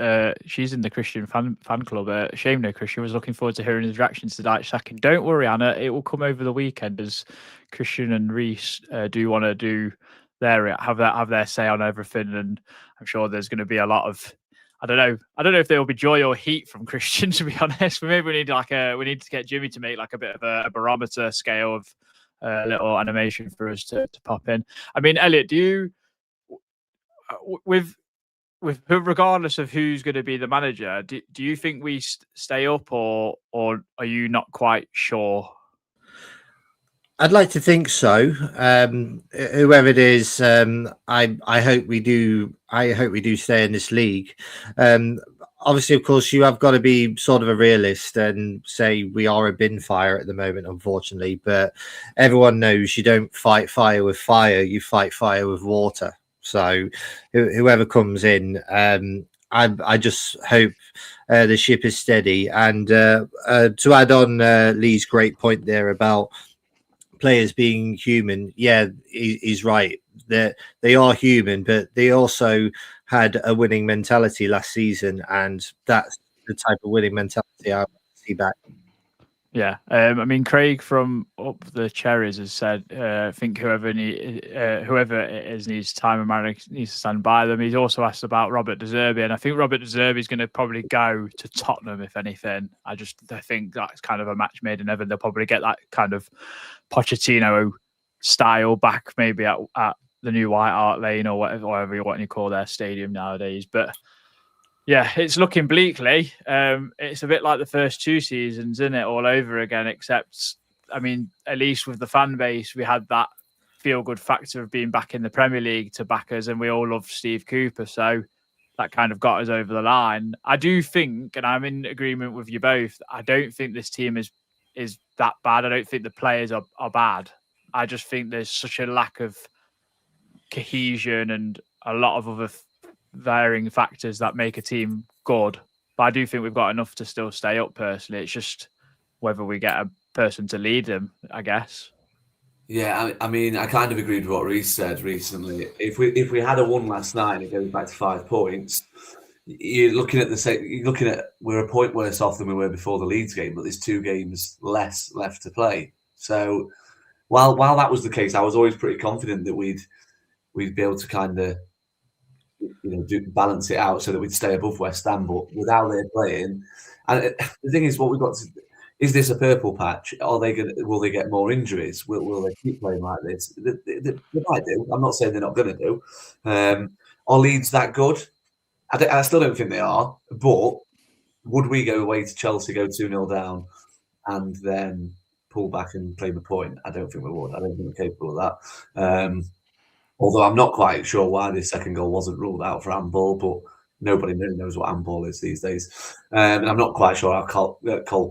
she's in the Christian fan club. Shame no Christian was looking forward to hearing his reactions to Dyche sacking. Don't worry, Anna. It will come over the weekend as Christian and Reece do want to have their say on everything. And I'm sure there's going to be a lot of... I don't know. I don't know if there will be joy or heat from Christian, to be honest. But maybe we need to get Jimmy to make like a bit of a barometer scale of a little animation for us to pop in. I mean, Elliot, do you with regardless of who's going to be the manager, do you think we stay up or are you not quite sure? I'd like to think so. Whoever it is, I hope we do. I hope we do stay in this league. Obviously, of course, you have got to be sort of a realist and say we are a bin fire at the moment, unfortunately. But everyone knows you don't fight fire with fire; you fight fire with water. So, whoever comes in, I just hope the ship is steady. And to add on Lee's great point there about players being human, yeah, he's right. They are human, but they also had a winning mentality last season, and that's the type of winning mentality I want to see back. Yeah, I mean, Craig from Up the Cherries has said, I think whoever it is needs time and money, needs to stand by them. He's also asked about Robert De Zerbi, and I think Robert De Zerbi is going to probably go to Tottenham, if anything. I think that's kind of a match made in heaven. They'll probably get that kind of Pochettino style back, maybe at the new White Hart Lane or whatever you call their stadium nowadays. But yeah, it's looking bleakly. It's a bit like the first two seasons, isn't it, all over again, except, I mean, at least with the fan base, we had that feel-good factor of being back in the Premier League to back us, and we all love Steve Cooper, so that kind of got us over the line. I do think, and I'm in agreement with you both, I don't think this team is that bad. I don't think the players are bad. I just think there's such a lack of cohesion and a lot of other varying factors that make a team good. But I do think we've got enough to still stay up personally. It's just whether we get a person to lead them, I guess. Yeah, I mean, I kind of agreed with what Reece said recently. If we had a won last night and it goes back to 5 points, you're looking at we're a point worse off than we were before the Leeds game, but there's 2 games less left to play. So while that was the case, I was always pretty confident that we'd be able to kind of balance it out so that we'd stay above West Ham. But with how they're playing, and the thing is, what we've got to, is this a purple patch? Will they get more injuries? Will they keep playing like this? They might do. I'm not saying they're not going to do. Are Leeds that good? I still don't think they are. But would we go away to Chelsea, go 2-0 down, and then pull back and claim a point? I don't think we would. I don't think we're capable of that. Although I'm not quite sure why this second goal wasn't ruled out for handball, but nobody really knows what handball is these days. And I'm not quite sure how Cole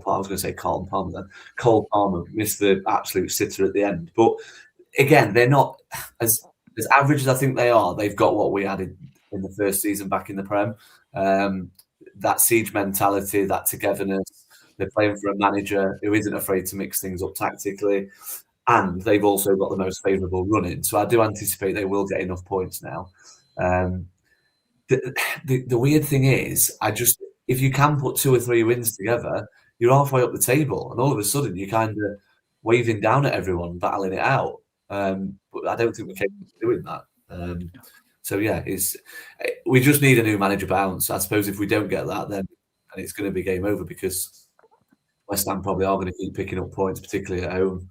Palmer, I was going to say Carlton Palmer then, Cole Palmer missed the absolute sitter at the end. But again, they're not as average as I think they are. They've got what we had in the first season back in the Prem. That siege mentality, that togetherness. They're playing for a manager who isn't afraid to mix things up tactically. And they've also got the most favourable run-in. So I do anticipate they will get enough points now. The weird thing is, if you can put 2 or 3 wins together, you're halfway up the table. And all of a sudden, you're kind of waving down at everyone, battling it out. But I don't think we're capable of doing that. So, yeah, we just need a new manager bounce. I suppose if we don't get that, then it's going to be game over because West Ham probably are going to keep picking up points, particularly at home.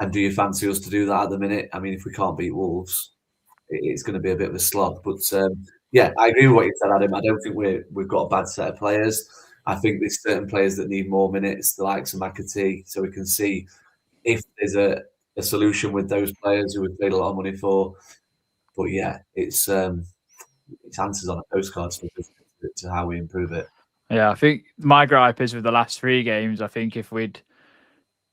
And do you fancy us to do that at the minute? I mean, if we can't beat Wolves, it's going to be a bit of a slog. But yeah, I agree with what you said, Adam. I don't think we've got a bad set of players. I think there's certain players that need more minutes, the likes of McAtee, so we can see if there's a solution with those players who we've paid a lot of money for. But yeah, it's answers on a postcard to how we improve it. Yeah, I think my gripe is with the last 3 games. I think if we'd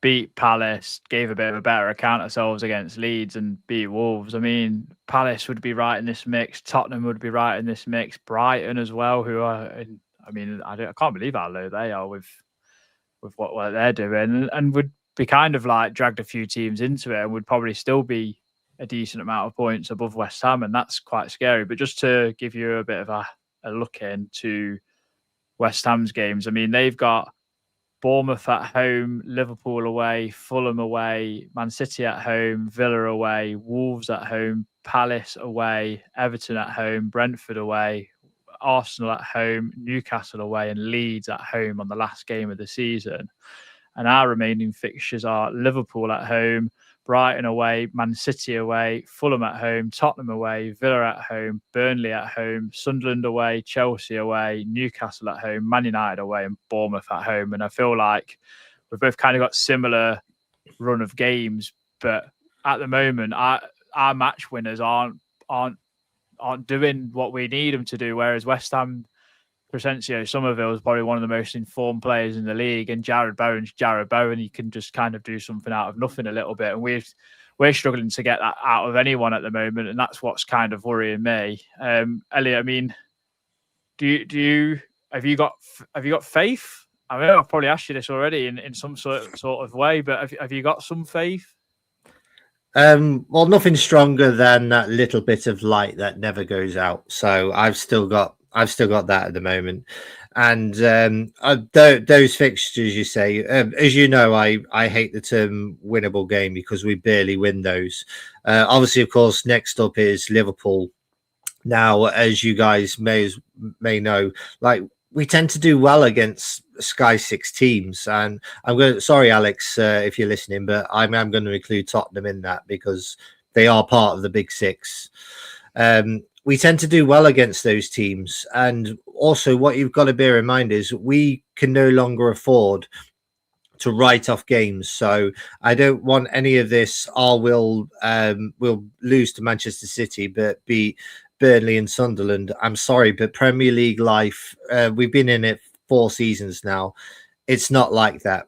beat Palace, gave a bit of a better account ourselves against Leeds and beat Wolves, I mean, Palace would be right in this mix. Tottenham would be right in this mix. Brighton as well, who are, I mean, I can't believe how low they are with what they're doing, and would be kind of like dragged a few teams into it and would probably still be a decent amount of points above West Ham, and that's quite scary. But just to give you a bit of a look into West Ham's games, I mean, they've got Bournemouth at home, Liverpool away, Fulham away, Man City at home, Villa away, Wolves at home, Palace away, Everton at home, Brentford away, Arsenal at home, Newcastle away, and Leeds at home on the last game of the season. And our remaining fixtures are Liverpool at home, Brighton away, Man City away, Fulham at home, Tottenham away, Villa at home, Burnley at home, Sunderland away, Chelsea away, Newcastle at home, Man United away, and Bournemouth at home. And I feel like we've both kind of got similar run of games, but at the moment, our match winners aren't doing what we need them to do. Whereas West Ham, Crescencio Somerville is probably one of the most informed players in the league, and Jared Bowen's Jared Bowen. He can just kind of do something out of nothing a little bit, and we're struggling to get that out of anyone at the moment, and that's what's kind of worrying me. Elliot, I mean, have you got faith? I mean, I've probably asked you this already in some sort of way, but have you got some faith? Well, nothing stronger than that little bit of light that never goes out. So I've still got that at the moment. And those fixtures, you say, as you know, I hate the term winnable game because we barely win those. Obviously, of course, next up is Liverpool. Now, as you guys may know, like, we tend to do well against Sky 6 teams. And sorry, Alex, if you're listening, but I'm going to include Tottenham in that because they are part of the big six. We tend to do well against those teams. And also what you've got to bear in mind is we can no longer afford to write off games. So I don't want any of this, we'll lose to Manchester City, but beat Burnley and Sunderland. I'm sorry, but Premier League life, we've been in it 4 seasons now. It's not like that.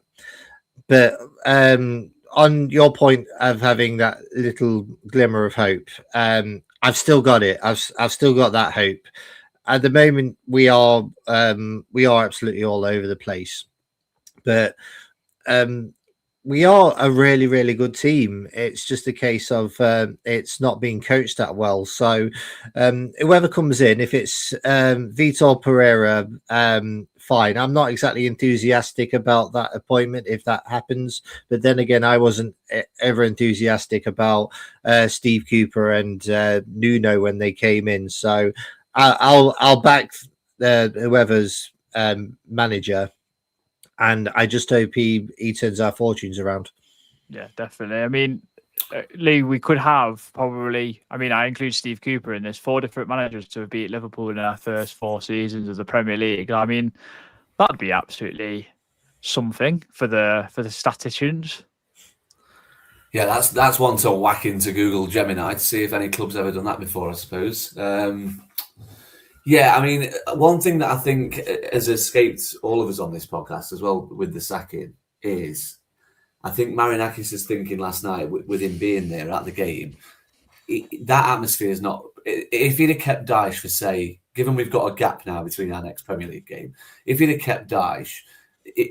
But on your point of having that little glimmer of hope, I've still got it. I've still got that hope. At the moment, we are absolutely all over the place, but we are a really, really good team. It's just a case of it's not being coached that well. So whoever comes in, if it's Vitor Pereira, fine. I'm not exactly enthusiastic about that appointment if that happens. But then again, I wasn't ever enthusiastic about Steve Cooper and Nuno when they came in. So I'll back whoever's manager. And I just hope he turns our fortunes around. Yeah, definitely. I mean, Lee, we could have probably, I mean, I include Steve Cooper in this, 4 different managers to have beat Liverpool in our first 4 seasons of the Premier League. I mean, that'd be absolutely something for the statisticians. Yeah, that's one to whack into Google Gemini to see if any club's ever done that before, I suppose. Yeah, I mean, one thing that I think has escaped all of us on this podcast as well with the sacking is I think Marinakis' thinking last night with him being there at the game, that atmosphere is not... If he'd have kept Dyche for, say, given we've got a gap now between our next Premier League game, if he'd have kept Dyche,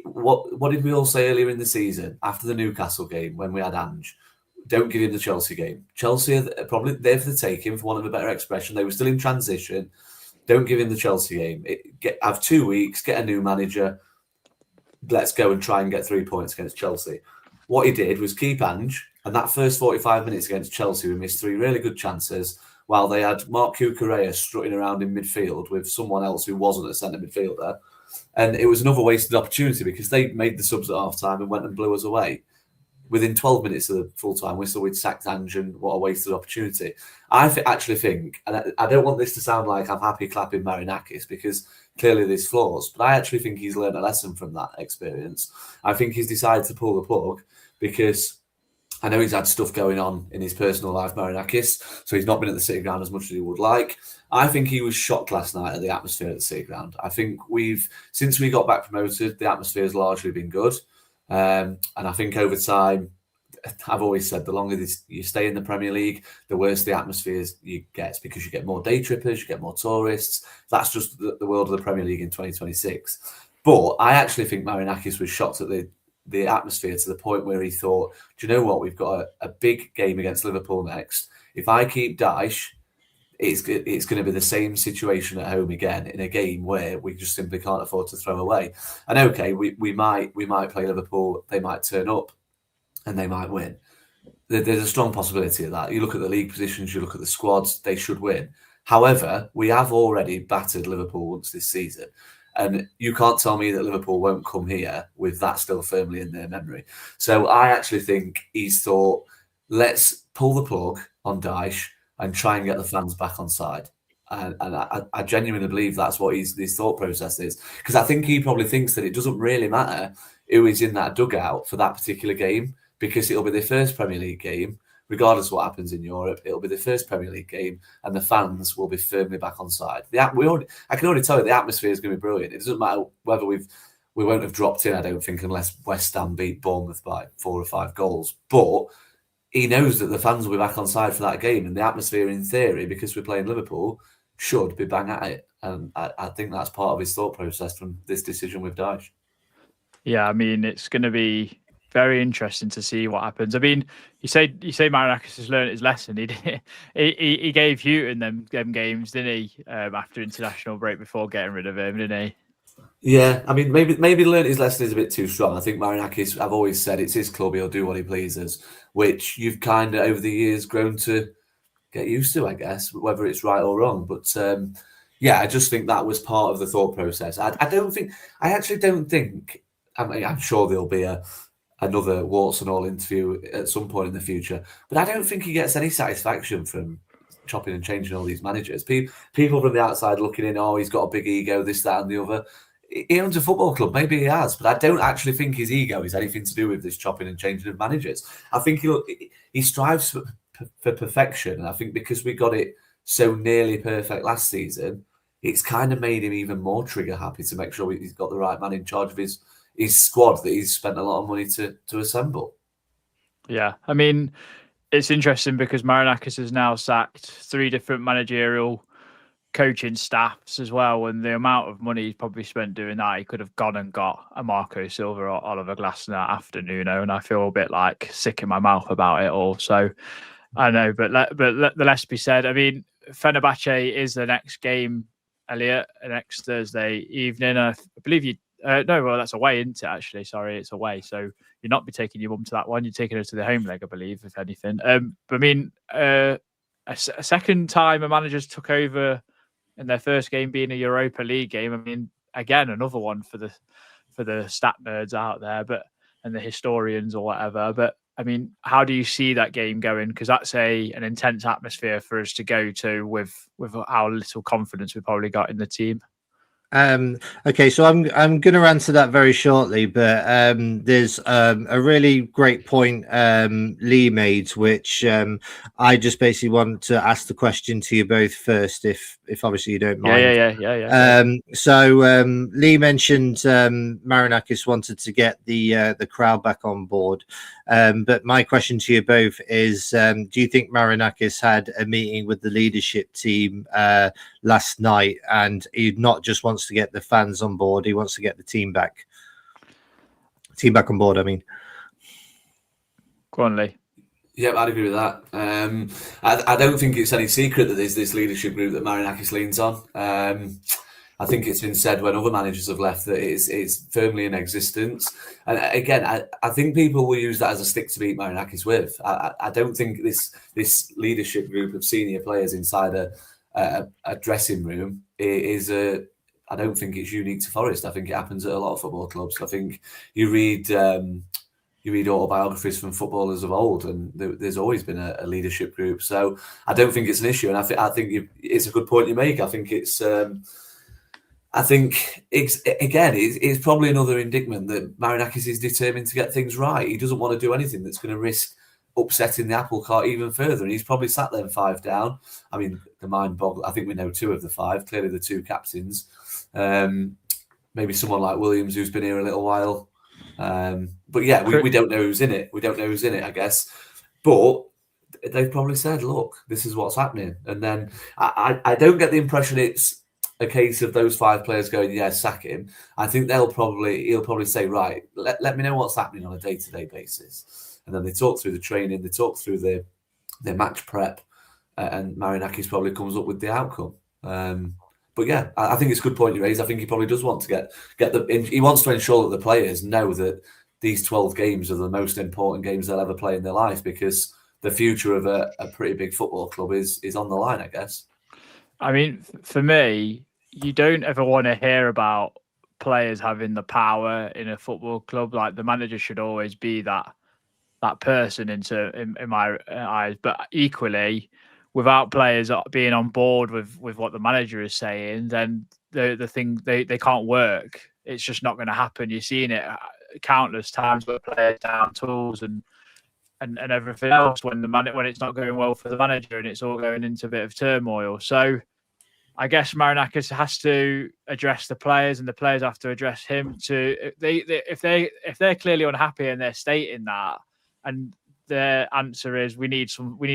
what did we all say earlier in the season after the Newcastle game when we had Ange? Don't give him the Chelsea game. Chelsea are probably there for the taking, for want of a better expression. They were still in transition. Don't give him the Chelsea game. Have 2 weeks, get a new manager. Let's go and try and get 3 points against Chelsea. What he did was keep Ange, and that first 45 minutes against Chelsea, we missed 3 really good chances while they had Marc Cucurella strutting around in midfield with someone else who wasn't a centre midfielder. And it was another wasted opportunity because they made the subs at half-time and went and blew us away. Within 12 minutes of the full-time whistle, we'd sacked Ange, and what a wasted opportunity. I actually think, and I don't want this to sound like I'm happy clapping Marinakis because clearly there's flaws, but I actually think he's learned a lesson from that experience. I think he's decided to pull the plug because I know he's had stuff going on in his personal life, Marinakis, so he's not been at the City Ground as much as he would like. I think he was shocked last night at the atmosphere at the City Ground. I think since we got back promoted, the atmosphere has largely been good. And I think over time, I've always said the longer you stay in the Premier League, the worse the atmosphere you get because you get more day trippers, you get more tourists. That's just the world of the Premier League in 2026. But I actually think Marinakis was shocked at the atmosphere to the point where he thought, do you know what? We've got a big game against Liverpool next. If I keep Dyche, it's going to be the same situation at home again in a game where we just simply can't afford to throw away. And okay, we might play Liverpool, they might turn up and they might win. There's a strong possibility of that. You look at the league positions, you look at the squads, they should win. However, we have already battered Liverpool once this season. And you can't tell me that Liverpool won't come here with that still firmly in their memory. So I actually think he's thought, let's pull the plug on Dyche and try and get the fans back on side. And I genuinely believe that's what his thought process is. Because I think he probably thinks that it doesn't really matter who is in that dugout for that particular game, because it'll be their first Premier League game. Regardless of what happens in Europe, it'll be the first Premier League game, and the fans will be firmly back on side. I can already tell you the atmosphere is going to be brilliant. It doesn't matter whether we won't have dropped in, I don't think, unless West Ham beat Bournemouth by 4 or 5 goals. But he knows that the fans will be back on side for that game, and the atmosphere, in theory, because we're playing Liverpool, should be bang at it. And I think that's part of his thought process from this decision with Dyche. Yeah, I mean, it's going to be very interesting to see what happens. I mean, you say Marinakis has learned his lesson. He gave Houghton them games, didn't he? After international break, before getting rid of him, didn't he? Yeah, I mean, maybe learned his lesson is a bit too strong. I think Marinakis, I've always said, it's his club, he'll do what he pleases, which you've kind of over the years grown to get used to, I guess, whether it's right or wrong. But yeah, I just think that was part of the thought process. I actually don't think. I mean, I'm sure there'll be another warts and all interview at some point in the future, but I don't think he gets any satisfaction from chopping and changing all these managers. People from the outside looking in, oh, he's got a big ego, this, that, and the other. He owns a football club, maybe he has, but I don't actually think his ego is anything to do with this chopping and changing of managers. I think he strives for perfection, and I think because we got it so nearly perfect last season, it's kind of made him even more trigger happy to make sure he's got the right man in charge of his squad that he's spent a lot of money to assemble. Yeah, I mean, it's interesting because Marinakis has now sacked 3 different managerial coaching staffs as well, and the amount of money he's probably spent doing that, he could have gone and got a Marco Silva or Oliver Glasner after Nuno, and I feel a bit like sick in my mouth about it all. So I know, but the less be said. I mean, Fenerbahce is the next game, Elliot, next Thursday evening. I believe you. No, well, that's away, isn't it? Actually, sorry, it's away. So you're not be taking your mum to that one. You're taking her to the home leg, I believe, if anything. But I mean, a second time a manager's took over in their first game being a Europa League game. I mean, again, another one for the stat nerds out there, and the historians or whatever. But I mean, how do you see that game going? Because that's an intense atmosphere for us to go to with how little confidence we probably got in the team. Okay, so I'm going to answer that very shortly, but there's a really great point Lee made, which I just basically want to ask the question to you both first, if obviously you don't mind. Yeah. So Lee mentioned Marinakis wanted to get the crowd back on board, but my question to you both is: do you think Marinakis had a meeting with the leadership team last night, and he not just wants to get the fans on board, he wants to get the team back on board? I mean, go on, Lee. Yeah, I'd agree with that. I don't think it's any secret that there's this leadership group that Marinakis leans on. I think it's been said when other managers have left that it's firmly in existence. And again, I think people will use that as a stick to beat Marinakis with. I don't think this leadership group of senior players inside a dressing room is I don't think it's unique to Forest. I think it happens at a lot of football clubs. I think you read autobiographies from footballers of old, and there's always been a leadership group. So I don't think it's an issue, and I think it's a good point you make. I think it's probably another indictment that Marinakis is determined to get things right. He doesn't want to do anything that's going to risk upsetting the apple cart even further, and he's probably sat them 5 down. I mean, the mind boggle. I think we know 2 of the 5. Clearly, the 2 captains. Maybe someone like Williams, who's been here a little while. But yeah, we don't know who's in it. We don't know who's in it, I guess. But they've probably said, look, this is what's happening. And then I don't get the impression it's a case of those 5 players going, yeah, sack him. I think he'll probably say, right, let me know what's happening on a day-to-day basis. And then they talk through the training, they talk through their match prep, and Marinakis probably comes up with the outcome. But yeah, I think it's a good point you raise. I think he probably does want to he wants to ensure that the players know that these 12 games are the most important games they'll ever play in their life, because the future of a pretty big football club is on the line, I guess. I mean, for me, you don't ever want to hear about players having the power in a football club. Like the manager should always be that person in my eyes. But equally, without players being on board with what the manager is saying, then the thing they can't work. It's just not going to happen. You're seeing it countless times where players down tools and everything else when when it's not going well for the manager and it's all going into a bit of turmoil. So I guess Marinakis has to address the players, and the players have to address him. If they're clearly unhappy and they're stating that, and their answer is we need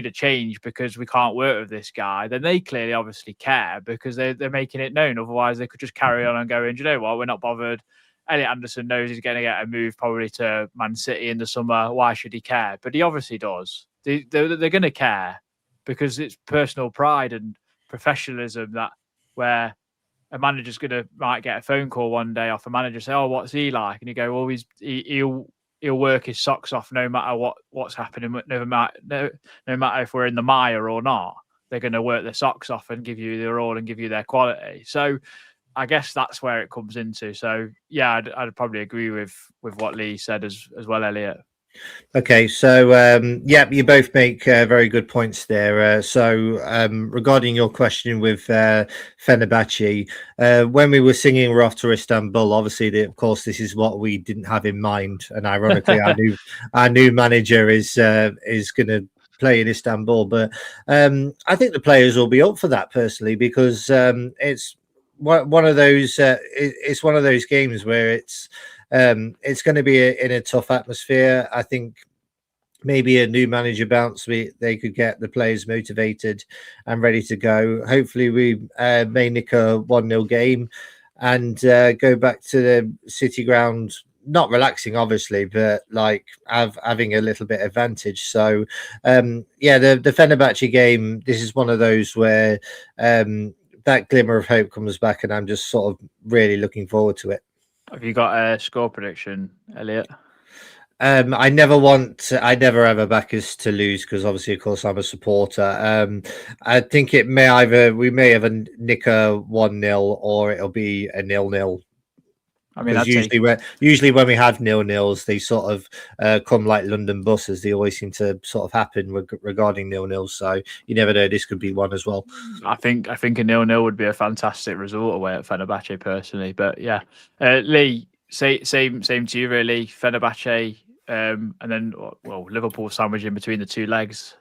a change because we can't work with this guy, then they clearly obviously care because they're making it known. Otherwise, they could just carry on and going, do you know what? We're not bothered. Elliot Anderson knows he's going to get a move probably to Man City in the summer. Why should he care? But he obviously does. They're going to care because it's personal pride and professionalism that where a manager's might get a phone call one day off a manager say, oh, what's he like? And you go, well, he'll work his socks off no matter what's happening. No matter if we're in the mire or not, they're going to work their socks off and give you their all and give you their quality. So I guess that's where it comes into. So yeah, I'd probably agree with what Lee said as well, Elliot. Okay, so you both make very good points there. Regarding your question with Fenerbahce, when we were singing "We're Off to Istanbul," obviously, of course, this is what we didn't have in mind, and ironically, our new manager is going to play in Istanbul. But I think the players will be up for that personally because it's one of those. It's one of those games where it's going to be in a tough atmosphere. I think maybe a new manager bounce, they could get the players motivated and ready to go. Hopefully, we may nick a 1-0 game and go back to the City ground. Not relaxing, obviously, but like having a little bit of advantage. So, the Fenerbahce game. This is one of those where that glimmer of hope comes back, and I'm just sort of really looking forward to it. Have you got a score prediction, Elliot? I never ever back us to lose because obviously, of course, I'm a supporter. I think we may have a nick a 1-0 or it'll be a 0-0. I mean, usually when we have 0-0s, they sort of come like London buses. They always seem to sort of happen regarding 0-0s. So you never know. This could be one as well. I think a 0-0 would be a fantastic result away at Fenerbahce personally. But yeah, Lee, same to you really. Fenerbahce, and then Liverpool sandwich in between the two legs.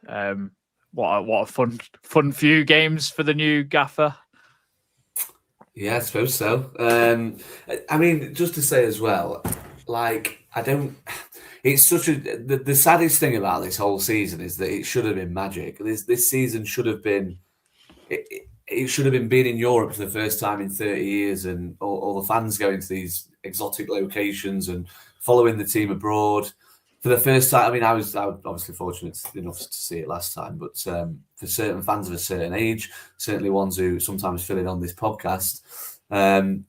What a fun few games for the new gaffer. Yeah, I suppose so. I mean, just to say as well, it's such the saddest thing about this whole season is that it should have been magic. This season should have been, it should have been being in Europe for the first time in 30 years and all the fans going to these exotic locations and following the team abroad. For the first time, I mean, I was obviously fortunate enough to see it last time, but for certain fans of a certain age, certainly ones who sometimes fill in on this podcast,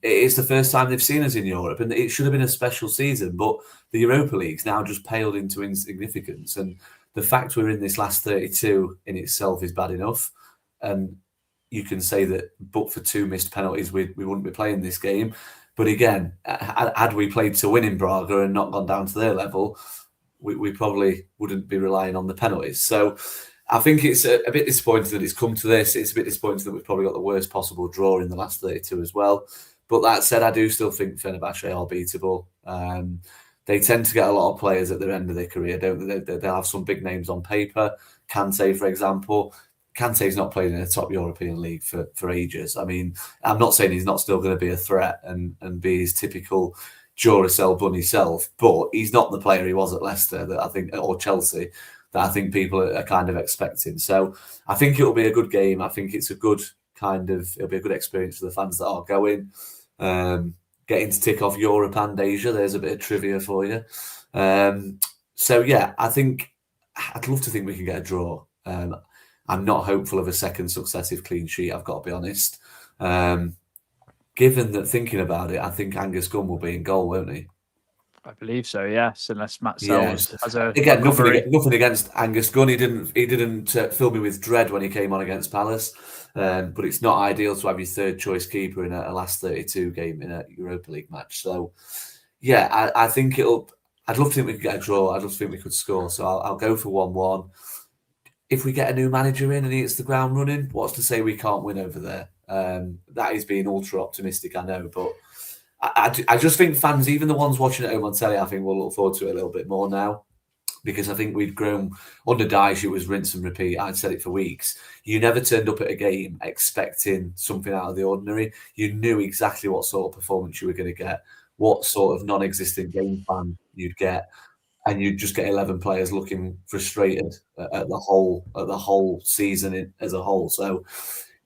it's the first time they've seen us in Europe, and it should have been a special season. But the Europa League's now just paled into insignificance, and the fact we're in this last 32 in itself is bad enough. And you can say that, but for 2 missed penalties, we wouldn't be playing this game. But again, had we played to win in Braga and not gone down to their level, we probably wouldn't be relying on the penalties. So I think it's a bit disappointing that it's come to this. It's a bit disappointing that we've probably got the worst possible draw in the last 32 as well. But that said, I do still think Fenerbahce are beatable. They tend to get a lot of players at the end of their career, don't they? They'll have some big names on paper. Kante, for example. Kante's not played in a top European league for ages. I mean, I'm not saying he's not still going to be a threat and be his typical Duracell bunny self, but he's not the player he was at Leicester that I think, or Chelsea, that I think people are kind of expecting. So I think it'll be a good game. I think it's it'll be a good experience for the fans that are going. Getting to tick off Europe and Asia. There's a bit of trivia for you. So yeah, I think I'd love to think we can get a draw. I'm not hopeful of a second successive clean sheet, I've got to be honest. Given that, thinking about it, I think Angus Gunn will be in goal, won't he? I believe so, yes. Unless Matt Yes. Sells has a Again, recovery. nothing against Angus Gunn. He didn't fill me with dread when he came on against Palace. But it's not ideal to have your third choice keeper in a last 32 game in a Europa League match. So, yeah, I think it'll. I'd love to think we could get a draw. I'd love to think we could score. So I'll go for 1-1. If we get a new manager in and he hits the ground running, what's to say we can't win over there? That is being ultra optimistic, I know, but I just think fans, even the ones watching at home on telly, I think will look forward to it a little bit more now, because I think we've grown under Dyche. It was rinse and repeat. I'd said it for weeks. You never turned up at a game expecting something out of the ordinary. You knew exactly what sort of performance you were going to get, what sort of non-existent game plan you'd get, and you'd just get 11 players looking frustrated at the whole season as a whole. So,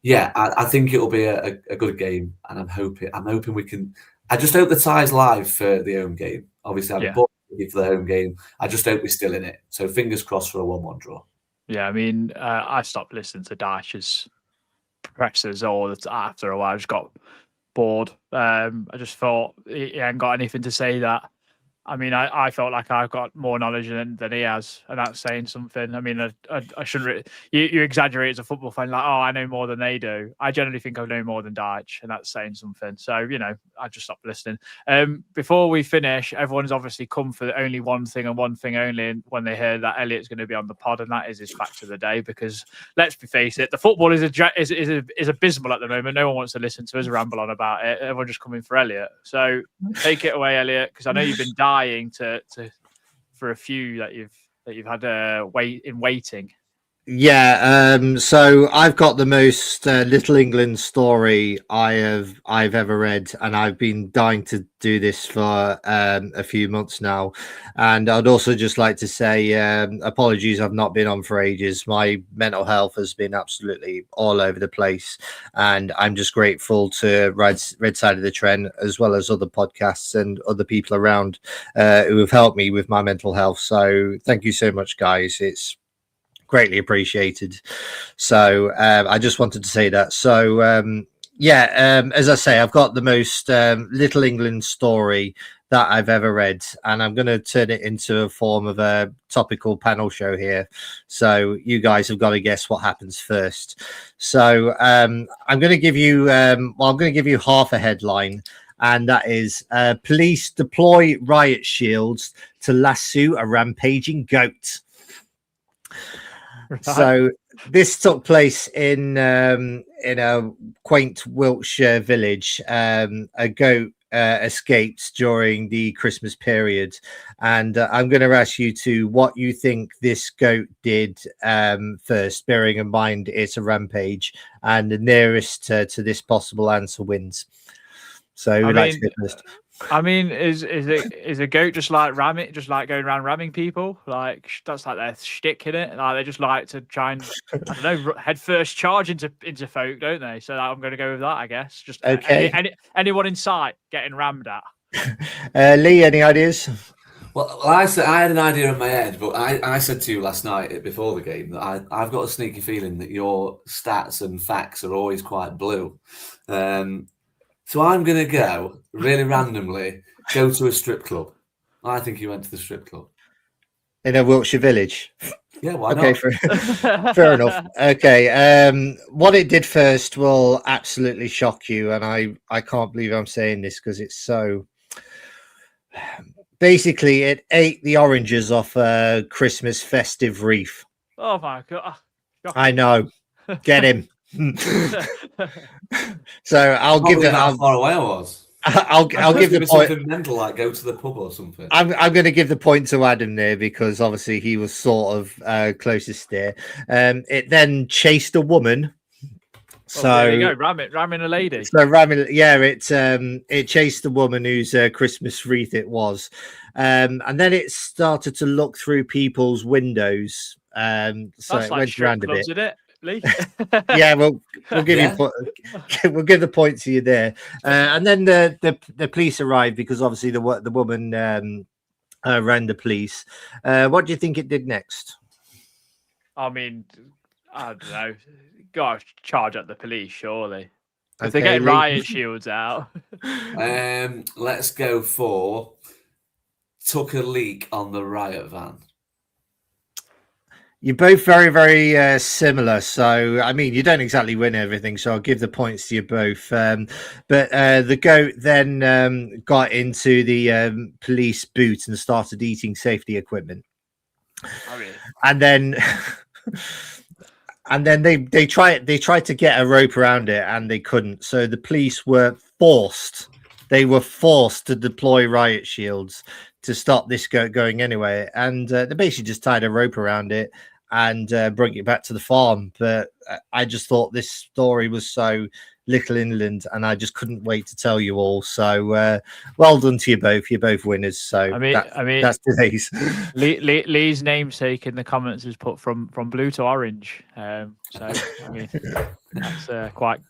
yeah, I think it'll be a good game, and I'm hoping we can. I just hope the tie's live for the home game. Obviously, I've bought for the home game. I just hope we're still in it. So fingers crossed for a 1-1 draw. Yeah, I mean, I stopped listening to Dyche's pressers after a while. I just got bored. I just thought he hadn't got anything to say that. I mean, I felt like I've got more knowledge than he has, and that's saying something. I mean, I shouldn't. You exaggerate as a football fan, like, oh, I know more than they do. I generally think I know more than Dyche, and that's saying something. So, I just stopped listening. Before we finish, everyone's obviously come for only one thing and one thing only when they hear that Elliot's going to be on the pod, and that is his fact of the day. Because let's face it, the football is abysmal at the moment. No one wants to listen to us ramble on about it. Everyone's just coming for Elliot. So take it away, Elliot, because I know you've been dying for a few that you've had waiting. Yeah, so I've got the most Little England story I've ever read, and I've been dying to do this for a few months now. And I'd also just like to say apologies, I've not been on for ages. My mental health has been absolutely all over the place, and I'm just grateful to Red Side of the Trent, as well as other podcasts and other people around who have helped me with my mental health. So thank you so much, guys. It's greatly appreciated. So I just wanted to say that. So as I say, I've got the most Little England story that I've ever read, and I'm going to turn it into a form of a topical panel show here. So you guys have got to guess what happens first. So I'm going to give you half a headline, and that is police deploy riot shields to lasso a rampaging goat. Right. So this took place in a quaint Wiltshire village. A goat escaped during the Christmas period, and I'm going to ask you what you think this goat did first, bearing in mind it's a rampage, and the nearest to this possible answer wins. So who'd like to go first? I mean, is a goat just like going around ramming people? Like that's like their shtick, in it. Like they just like to try and head first charge into folk, don't they? So I'm going to go with that, I guess. Just okay. Anyone in sight getting rammed at. Lee, any ideas? Well, I had an idea in my head, but I said to you last night before the game that I've got a sneaky feeling that your stats and facts are always quite blue. So I'm going to go, really randomly, go to a strip club. I think he went to the strip club. In a Wiltshire village? Yeah, why not? Okay, fair enough. Okay, what it did first will absolutely shock you, and I can't believe I'm saying this because it's so... Basically, it ate the oranges off a Christmas festive wreath. Oh, my God. I know. Get him. So I'll give it how far away I was. I'll give the point. Something mental, like go to the pub or something. I'm going to give the point to Adam there because obviously he was sort of closest there. It then chased a woman. So there you go, ramming a lady. So ramming, yeah. It chased a woman whose Christmas wreath it was, and then it started to look through people's windows. So that's it like went around a bit. Isn't it? Yeah, we'll give we'll give the point to you there, and then the police arrived because obviously the woman ran the police. What do you think it did next? I mean, I don't know. Got to charge at the police, surely. If Okay, they're getting riot shields out. Let's go for took a leak on the riot van? You're both very, very similar. So, I mean, you don't exactly win everything. So I'll give the points to you both. But the goat then got into the police boot and started eating safety equipment. Oh, really? And then... And then they tried to get a rope around it and they couldn't. So the police were forced to deploy riot shields to stop this going anyway. And they basically just tied a rope around it and brought it back to the farm. But I just thought this story was so Little England, and I just couldn't wait to tell you all. So well done to you both. You're both winners. So I mean that's today's. Lee's namesake in the comments is put from blue to orange. So I mean that's quite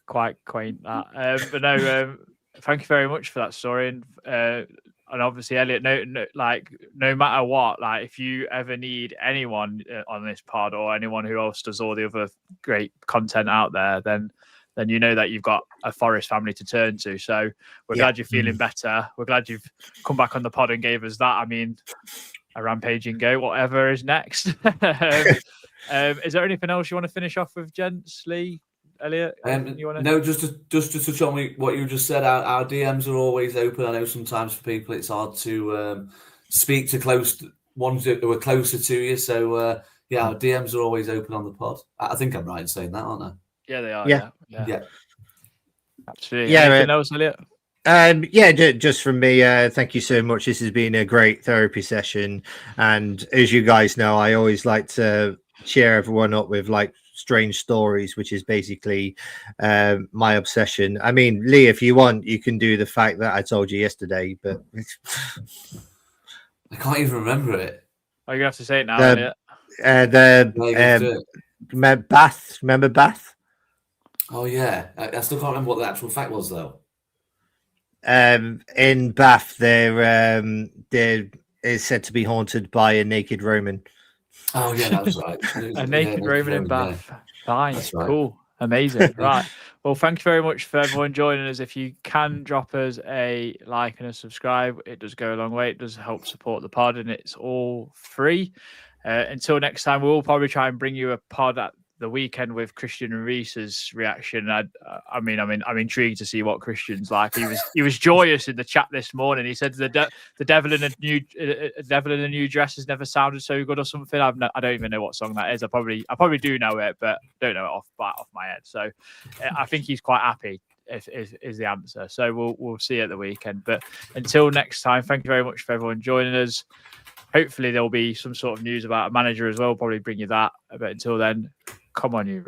quaint that. But no, thank you very much for that story. And obviously, Elliot, no matter what, like if you ever need anyone on this pod or anyone who else does all the other great content out there, then you know that you've got a Forest family to turn to. So we're glad you're feeling better. We're glad you've come back on the pod and gave us that. I mean, a rampaging go, whatever is next. Is there anything else you want to finish off with, gents? Lee, Elliot? No, just to touch on what you just said, our DMs are always open. I know sometimes for people it's hard to speak to close ones who are closer to you. So, our DMs are always open on the pod. I think I'm right in saying that, aren't I? Yeah, they are. Yeah. Absolutely. Anything else, Elliot? Just from me, thank you so much. This has been a great therapy session, and as you guys know, I always like to cheer everyone up with like strange stories, which is basically my obsession. I mean, Lee, if you want, you can do the fact that I told you yesterday, but I can't even remember it. Oh, you have to say it now, Elliot. Bath. Remember Bath? Oh yeah, I still can't remember what the actual fact was though. In Bath, there is said to be haunted by a naked Roman. Oh yeah, that's right. A naked Roman in Bath. Yeah. Fine, Right. cool, amazing. Right. Well, thank you very much for everyone joining us. If you can drop us a like and a subscribe, it does go a long way. It does help support the pod, and it's all free. Until next time, we'll probably try and bring you a pod at the weekend with Christian and Reese's reaction. I'm intrigued to see what Christian's like. He was joyous in the chat this morning. He said the devil in a new dress has never sounded so good or something. I don't even know what song that is. I probably do know it, but don't know it off my head. So I think he's quite happy. Is the answer. So we'll see you at the weekend. But until next time, thank you very much for everyone joining us. Hopefully there'll be some sort of news about a manager as well. We'll probably bring you that. But until then, come on, you Reds.